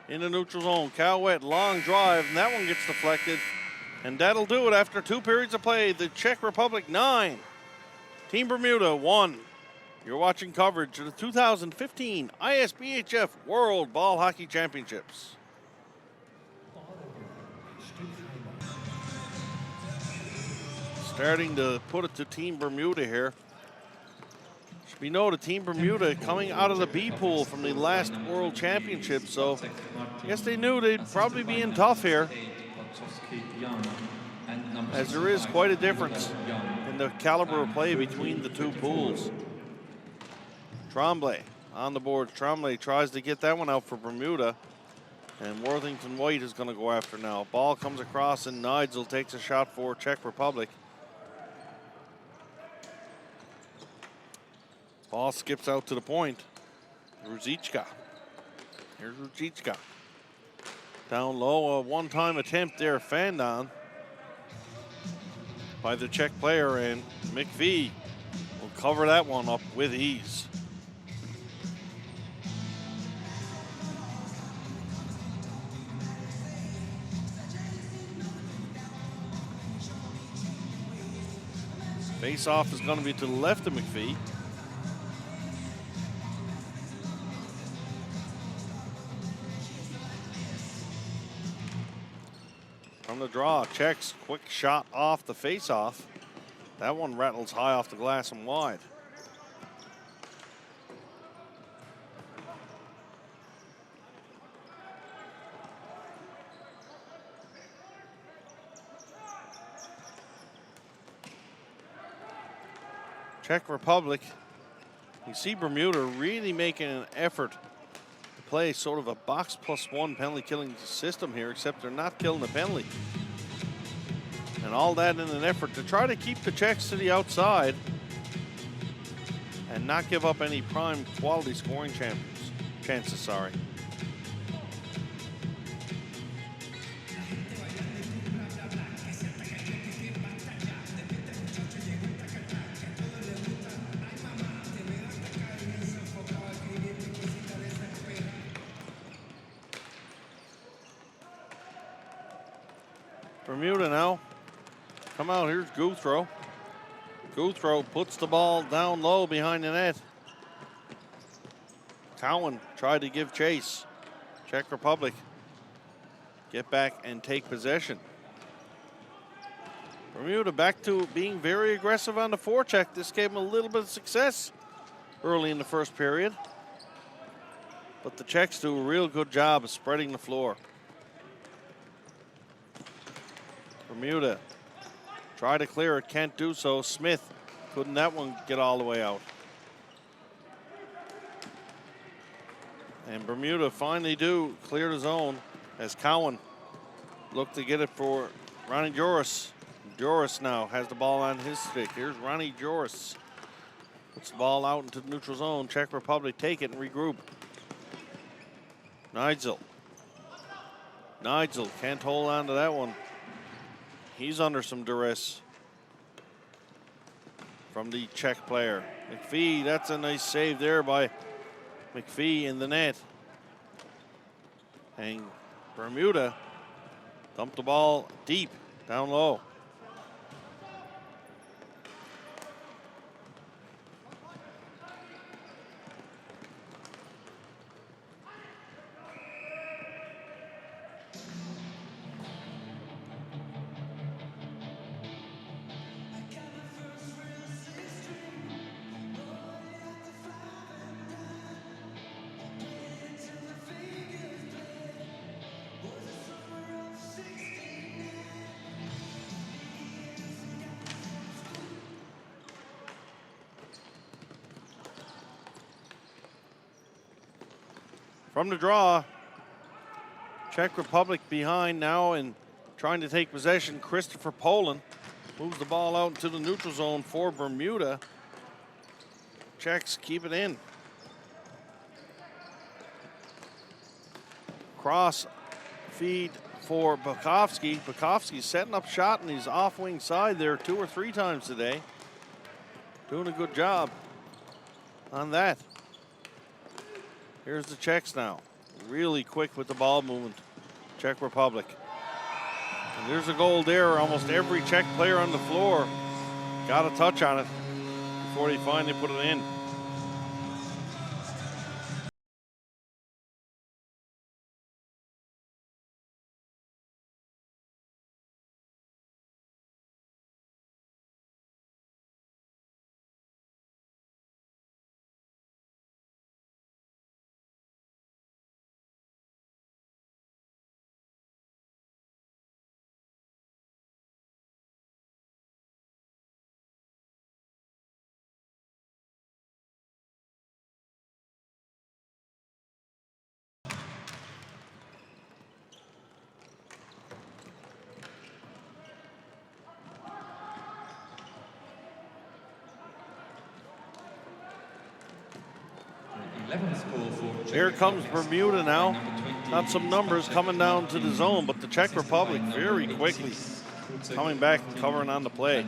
S1: in the neutral zone. Cowett, long drive, and that one gets deflected. And that'll do it after 2 periods of play. The Czech Republic 9, Team Bermuda 1. You're watching coverage of the 2015 ISBHF World Ball Hockey Championships. Starting to put it to Team Bermuda here. Should be noted, Team Bermuda coming out of the B pool from the last World Championship, so I guess they knew they'd probably be in tough here, as there is quite a difference in the caliber of play between the two pools. Tremblay on the board. Tremblay tries to get that one out for Bermuda, and Worthington White is going to go after now. Ball comes across, and Nigel takes a shot for Czech Republic. Ball skips out to the point. Ruzicka. Here's Ruzicka. Down low, a one-time attempt there, fanned on by the Czech player, and McVie will cover that one up with ease. Face-off is going to be to the left of McVie. From the draw, Czech's quick shot off the face-off. That one rattles high off the glass and wide. Czech Republic, you see Bermuda really making an effort to play sort of a box +1 penalty killing system here, except they're not killing the penalty. And all that in an effort to try to keep the Czechs to the outside and not give up any prime quality scoring chances, sorry. Bermuda now. Come out, here's Guthrow. Guthrow puts the ball down low behind the net. Cowan tried to give chase. Czech Republic get back and take possession. Bermuda back to being very aggressive on the forecheck. This gave them a little bit of success early in the first period. But the Czechs do a real good job of spreading the floor. Bermuda try to clear it, can't do so. Smith, couldn't that one get all the way out? And Bermuda finally do clear the zone as Cowan looked to get it for Ronnie Joris. Joris now has the ball on his stick. Here's Ronnie Joris. Puts the ball out into the neutral zone. Czech Republic take it and regroup. Nigel. Nigel can't hold on to that one. He's under some duress from the Czech player. McVie, that's a nice save there by McVie in the net. And Bermuda dumped the ball deep, down low. From the draw, Czech Republic behind now and trying to take possession. Christopher Poland moves the ball out into the neutral zone for Bermuda. Czechs keep it in. Cross feed for Bukovsky. Bukovsky's setting up shot in his off-wing side there 2 or 3 times today. Doing a good job on that. Here's the Czechs now. Really quick with the ball movement. Czech Republic. And there's a goal there. Almost every Czech player on the floor got a touch on it before they finally put it in. Here comes Bermuda now. Not some numbers coming down to the zone, but the Czech Republic very quickly coming back and covering on the play.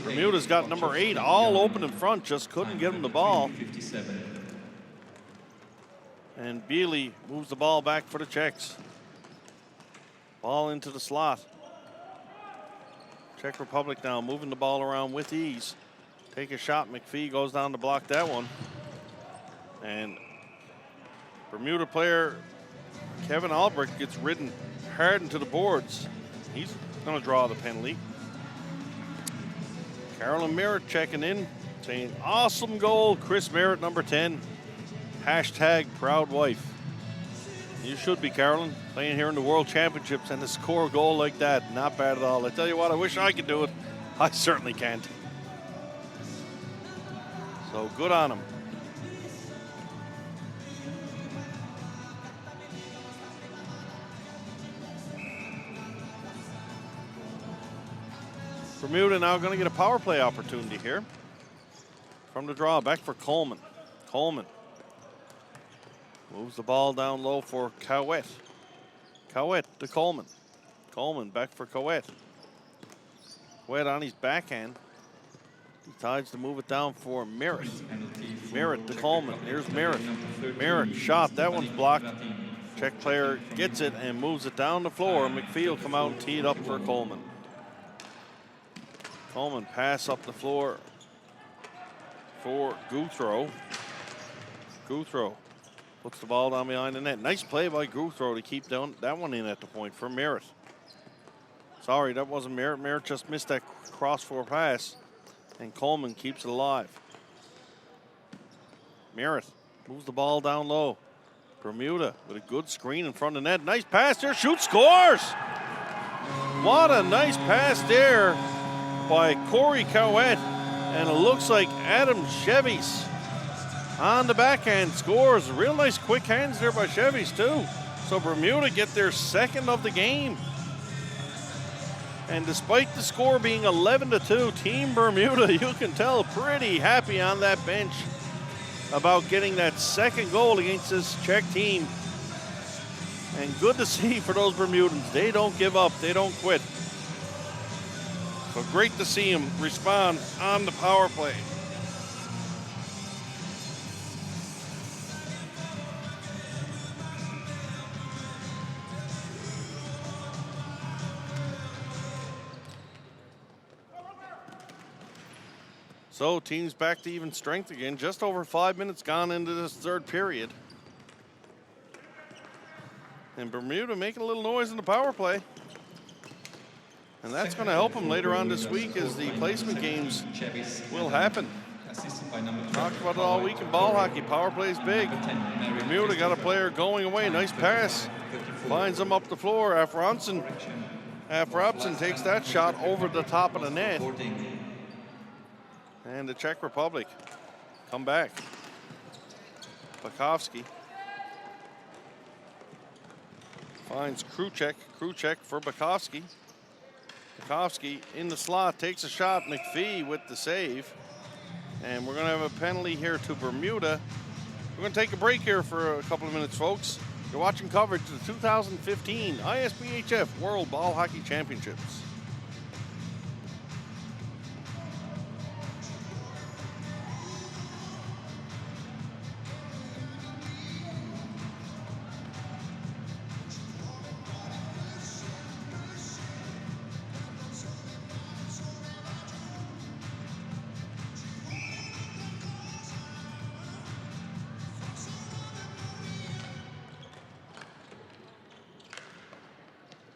S1: Bermuda's got number 8 all open in front, just couldn't get him the ball. And Bealey moves the ball back for the Czechs. Ball into the slot. Czech Republic now moving the ball around with ease. Take a shot, McPhee goes down to block that one. And Bermuda player Kevin Albrecht gets ridden hard into the boards. He's going to draw the penalty. Carolyn Merritt checking in, saying, awesome goal, Chris Merritt, number 10. Hashtag proud wife. You should be, Carolyn, playing here in the World Championships and to score a goal like that. Not bad at all. I tell you what, I wish I could do it. I certainly can't. So good on him. Bermuda now going to get a power play opportunity here. From the draw, back for Coleman. Coleman moves the ball down low for Cowett. Cowett to Coleman. Coleman back for Cowett. Cowett on his backhand. Decides to move it down for Merritt. Merritt to Coleman. Here's Merritt. Merritt shot. That one's blocked. Czech player gets it and moves it down the floor. McPhee will come out and tee it up for Coleman. Coleman pass up the floor for Guthrow. Guthrow puts the ball down behind the net. Nice play by Guthrow to keep down that one in at the point for Merritt. Sorry, that wasn't Merritt. Merritt just missed that cross-floor pass, and Coleman keeps it alive. Merritt moves the ball down low. Bermuda with a good screen in front of the net. Nice pass there, shoots, scores! What a nice pass there by Corey Cowett, and it looks like Adam Chevy's on the backhand scores. Real nice quick hands there by Chevy's too. So Bermuda get their second of the game. And despite the score being 11-2, Team Bermuda, you can tell, pretty happy on that bench about getting that second goal against this Czech team. And good to see for those Bermudans. They don't give up, they don't quit. So great to see him respond on the power play. So teams back to even strength again. Just over 5 minutes gone into this third period. And Bermuda making a little noise in the power play. And that's going to help them later on this week as the placement games will happen. Talked about it all week in ball hockey. Power play is big. Bermuda got a player going away. Nice pass. Finds him up the floor. Afropson takes that shot over the top of the net. And the Czech Republic come back. Bakovsky finds Kruček. Kruček for Bakovsky. Bakovsky in the slot, takes a shot. McPhee with the save. And we're going to have a penalty here to Bermuda. We're going to take a break here for a couple of minutes, folks. You're watching coverage of the 2015 ISBHF World Ball Hockey Championships.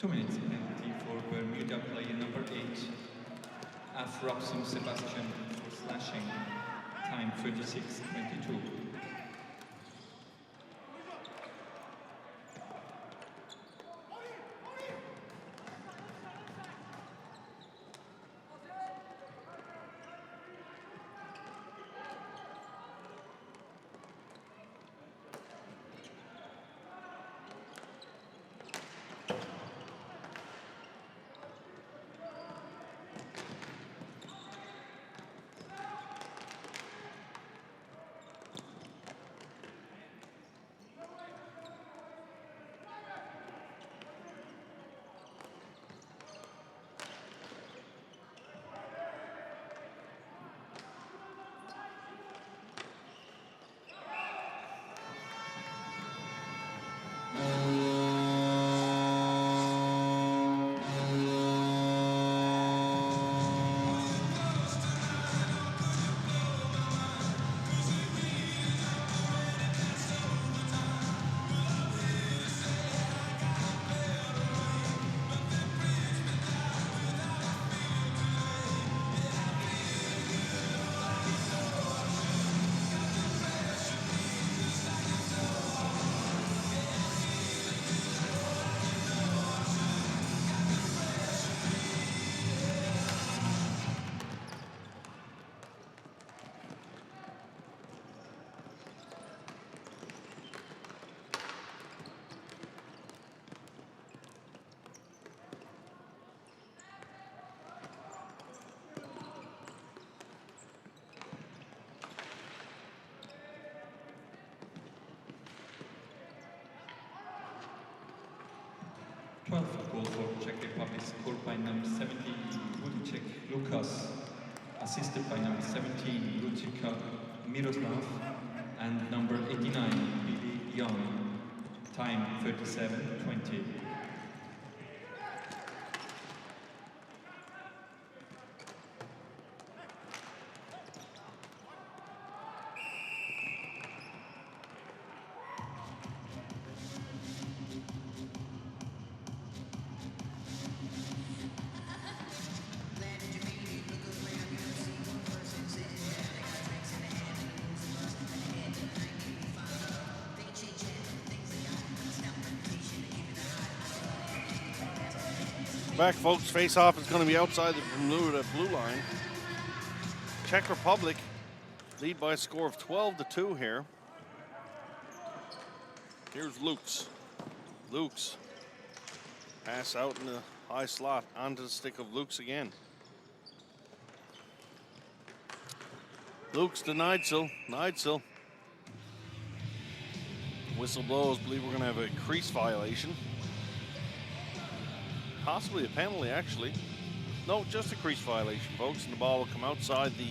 S3: 2 minutes penalty for Bermuda player number 8, Af Robson Sebastian for slashing, time 36:22. Goal for Czech Republic, scored by number 17, Budicek Lukas, assisted by number 17, Lucica Miroslav, and number 89, Billy Young, time 37:20.
S1: Back, folks. Face-off is going to be outside the Bermuda blue line. Czech Republic lead by a score of 12-2 here. Here's Lukes. Lukes. Pass out in the high slot onto the stick of Lukes again. Lukes to Neitzel. Neitzel. Whistle blows. Believe we're going to have a crease violation. Possibly a penalty, actually. No, just a crease violation, folks, and the ball will come outside the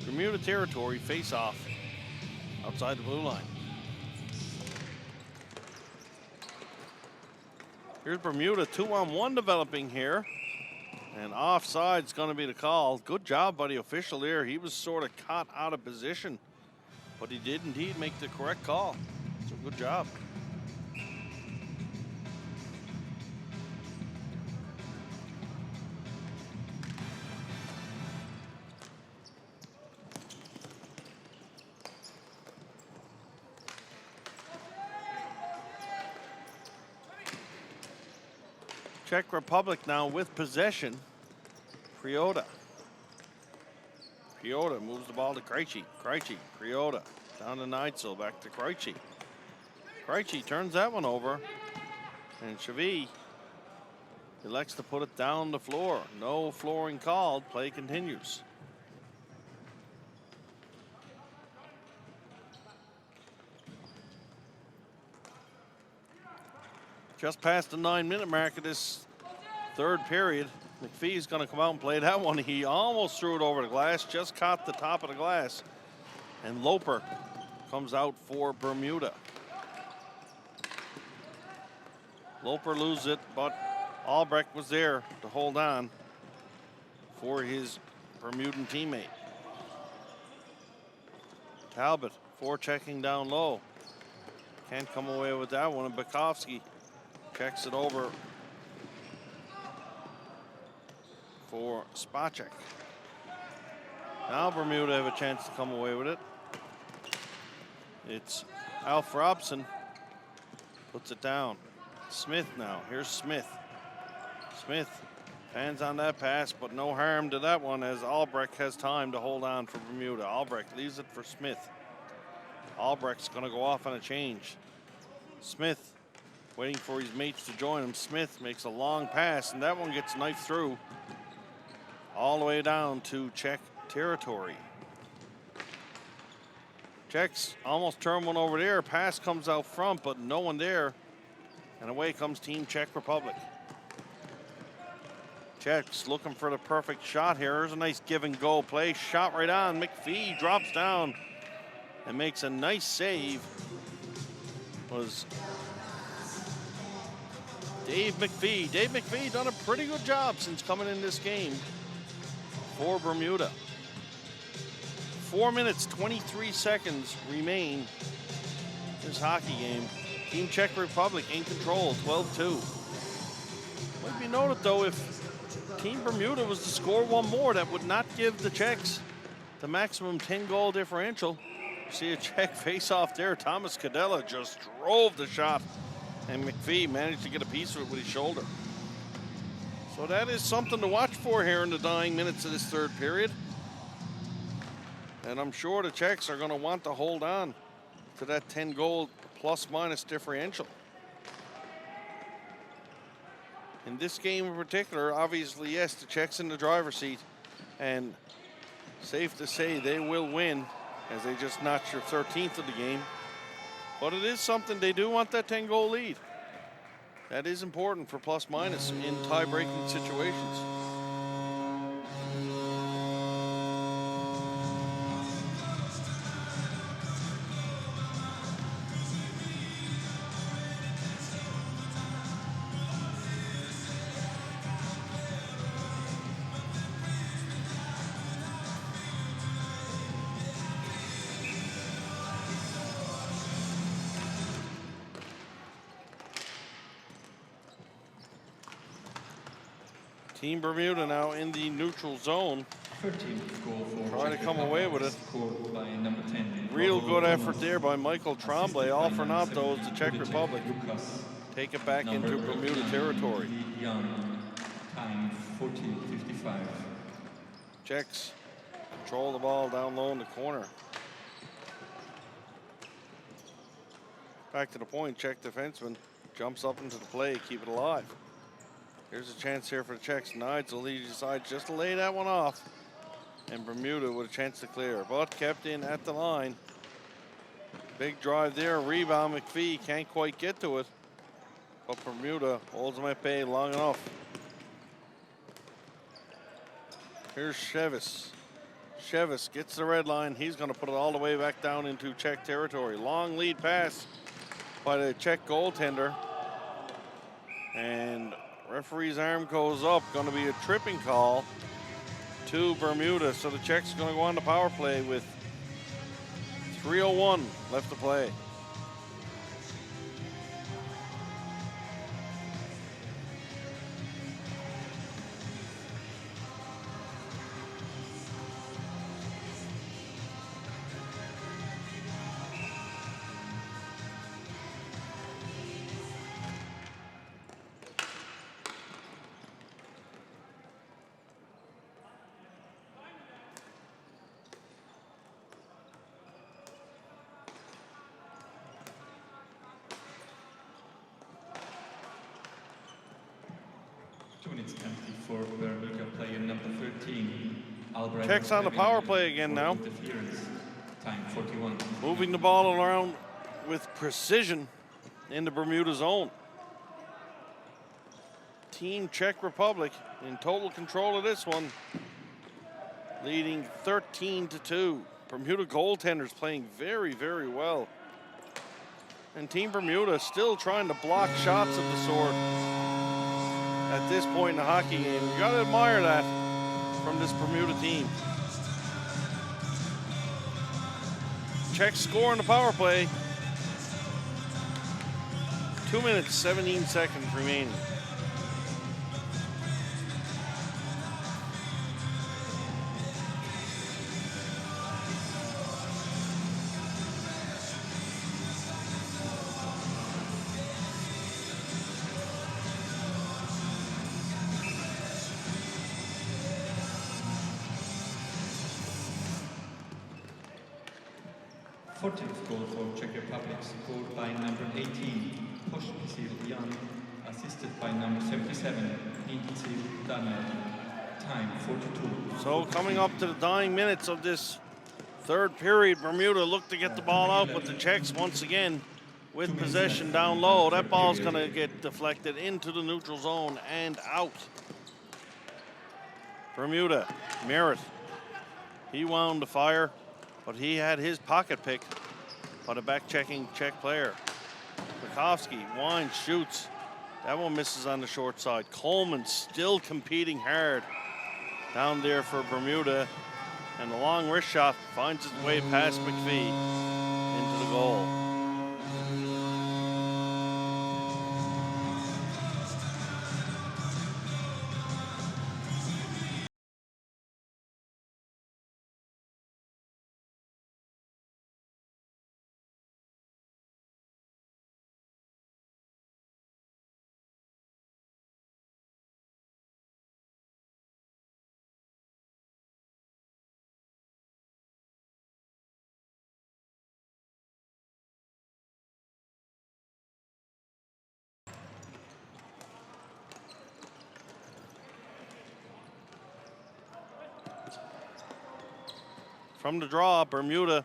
S1: Bermuda territory, face off, outside the blue line. Here's Bermuda, 2-on-1 developing here, and offside's going to be the call. Good job by the official there. He was sort of caught out of position, but he did indeed make the correct call. So good job. Czech Republic now with possession. Priota. Priota moves the ball to Krejci. Krejci, Priota, down to Neitzel, back to Krejci. Krejci turns that one over, and Chavy elects to put it down the floor. No flooring called, play continues. Just past the 9-minute mark of this third period. McPhee's going to come out and play that one. He almost threw it over the glass, just caught the top of the glass. And Loper comes out for Bermuda. Loper loses it, but Albrecht was there to hold on for his Bermudan teammate. Talbot forechecking down low. Can't come away with that one, and Bukowski checks it over for Spacek. Now Bermuda have a chance to come away with it. It's Alf Robson. Puts it down. Smith now. Here's Smith. Smith hands on that pass, but no harm to that one as Albrecht has time to hold on for Bermuda. Albrecht leaves it for Smith. Albrecht's going to go off on a change. Smith waiting for his mates to join him. Smith makes a long pass, and that one gets knifed through all the way down to Czech territory. Czechs almost turn one over there. Pass comes out front, but no one there. And away comes Team Czech Republic. Czechs looking for the perfect shot here. Here's a nice give and go play. Shot right on. McPhee drops down and makes a nice save. Was Dave McPhee. Dave McPhee done a pretty good job since coming in this game for Bermuda. 4 minutes, 23 seconds remain in this hockey game. Team Czech Republic in control, 12-2. Might be noted, though, if Team Bermuda was to score one more, that would not give the Czechs the maximum 10-goal differential. See a Czech face-off there. Thomas Cadella just drove the shot, and McPhee managed to get a piece of it with his shoulder. So that is something to watch for here in the dying minutes of this third period. And I'm sure the Czechs are going to want to hold on to that 10-goal plus-minus differential. In this game in particular, obviously, yes, the Czechs in the driver's seat. And safe to say they will win as they just notched their 13th of the game. But it is something they do want that 10-goal lead. That is important for plus-minus in tie-breaking situations. Team Bermuda now in the neutral zone.
S3: 13th goal for
S1: Trying to come away with it.
S3: Scored by number 10.
S1: Real good effort there by Michael Tremblay. All for naught, though, as the Czech Republic take it back into Bermuda territory.
S3: Young, time 40-55.
S1: Czechs control the ball down low in the corner. Back to the point, Czech defenseman jumps up into the play, keep it alive. Here's a chance here for the Czechs. Nigel decides just to lay that one off. And Bermuda with a chance to clear. But kept in at the line. Big drive there. Rebound. McPhee can't quite get to it. But Bermuda holds him at bay long enough. Here's Chevis. Chevis gets the red line. He's going to put it all the way back down into Czech territory. Long lead pass by the Czech goaltender. And referee's arm goes up. Going to be a tripping call to Bermuda. So the Czechs are going to go on the power play with 3:01 left to play.
S3: For Bermuda player number 13, Albrecht.
S1: Czechs on the power play again now.
S3: Time 41.
S1: Moving the ball around with precision in the Bermuda zone. Team Czech Republic in total control of this one, leading 13-2. Bermuda goaltenders playing very, very well. And Team Bermuda still trying to block shots of the sort at this point in the hockey game. You got to admire that from this Bermuda team. Czechs score on the power play. 2 minutes, 17 seconds remaining.
S3: 14th goal for Czech Republic, scored by number 18, Pospisil Jan, assisted by number 77, Nincil Daniel. Time 42.
S1: So coming up to the dying minutes of this third period, Bermuda looked to get the ball out, but the Czechs once again with possession down low. That ball's going to get deflected into the neutral zone and out. Bermuda, Merritt, he wound the fire, but he had his pocket pick by the back-checking Czech player. Bukowski winds, shoots. That one misses on the short side. Coleman still competing hard down there for Bermuda. And the long wrist shot finds its way past McPhee into the goal. From the draw, Bermuda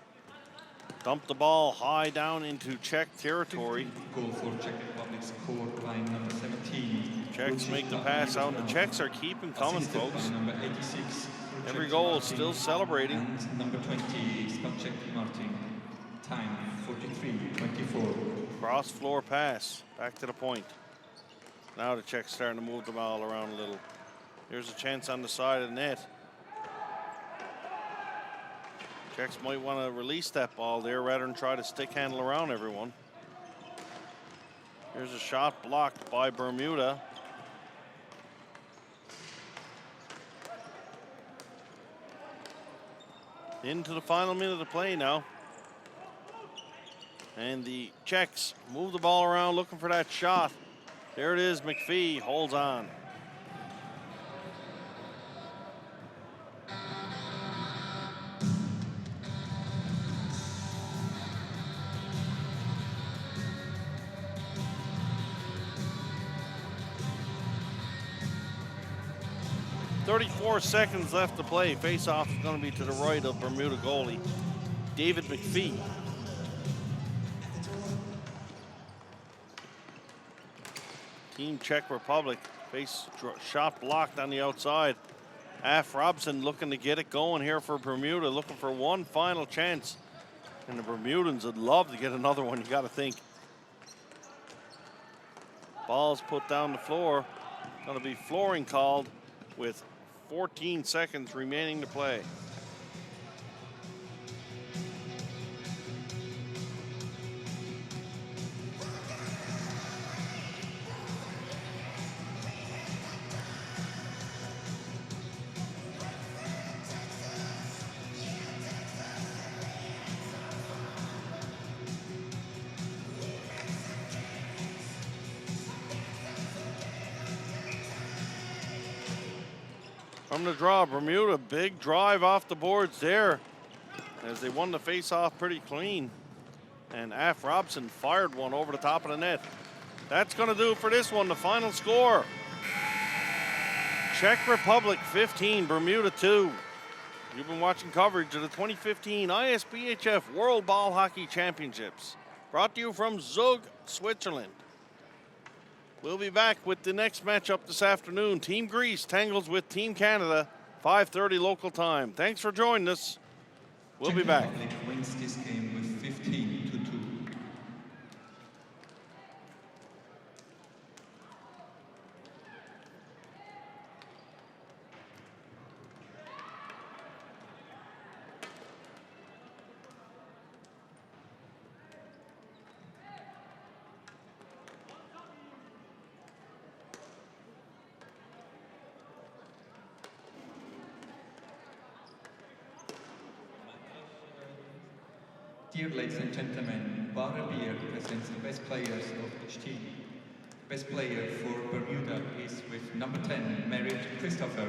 S1: dumped the ball high down into Czech territory.
S3: Goal for Czech Republic, scored by number 17.
S1: Czechs make the pass out. The Czechs are keeping coming, folks.
S3: Number 86,
S1: Every goal is still celebrating.
S3: And number 20, Scott Martin. Time 43-24.
S1: Cross floor pass back to the point. Now the Czechs starting to move the ball around a little. Here's a chance on the side of the net. Czechs might want to release that ball there rather than try to stick handle around everyone. Here's a shot blocked by Bermuda. Into the final minute of play now. And the Czechs move the ball around looking for that shot. There it is, McPhee holds on. .34 seconds left to play. Face-off is going to be to the right of Bermuda goalie David McPhee. Team Czech Republic face shot blocked on the outside. Af Robson looking to get it going here for Bermuda, looking for one final chance. And the Bermudans would love to get another one, you got to think. Ball's put down the floor. Going to be flooring called with 14 seconds remaining to play. From the draw, Bermuda, big drive off the boards there as they won the face-off pretty clean. And Af Robson fired one over the top of the net. That's going to do it for this one. The final score, Czech Republic 15, Bermuda 2. You've been watching coverage of the 2015 ISBHF World Ball Hockey Championships, brought to you from Zug, Switzerland. We'll be back with the next matchup this afternoon. Team Greece tangles with Team Canada, 5:30 local time. Thanks for joining us. We'll be back.
S3: Czech Republic wins this game with 15-2. Dear ladies and gentlemen, Bar Beer presents the best players of each team. Best player for Bermuda is with number 10, Merritt Christopher.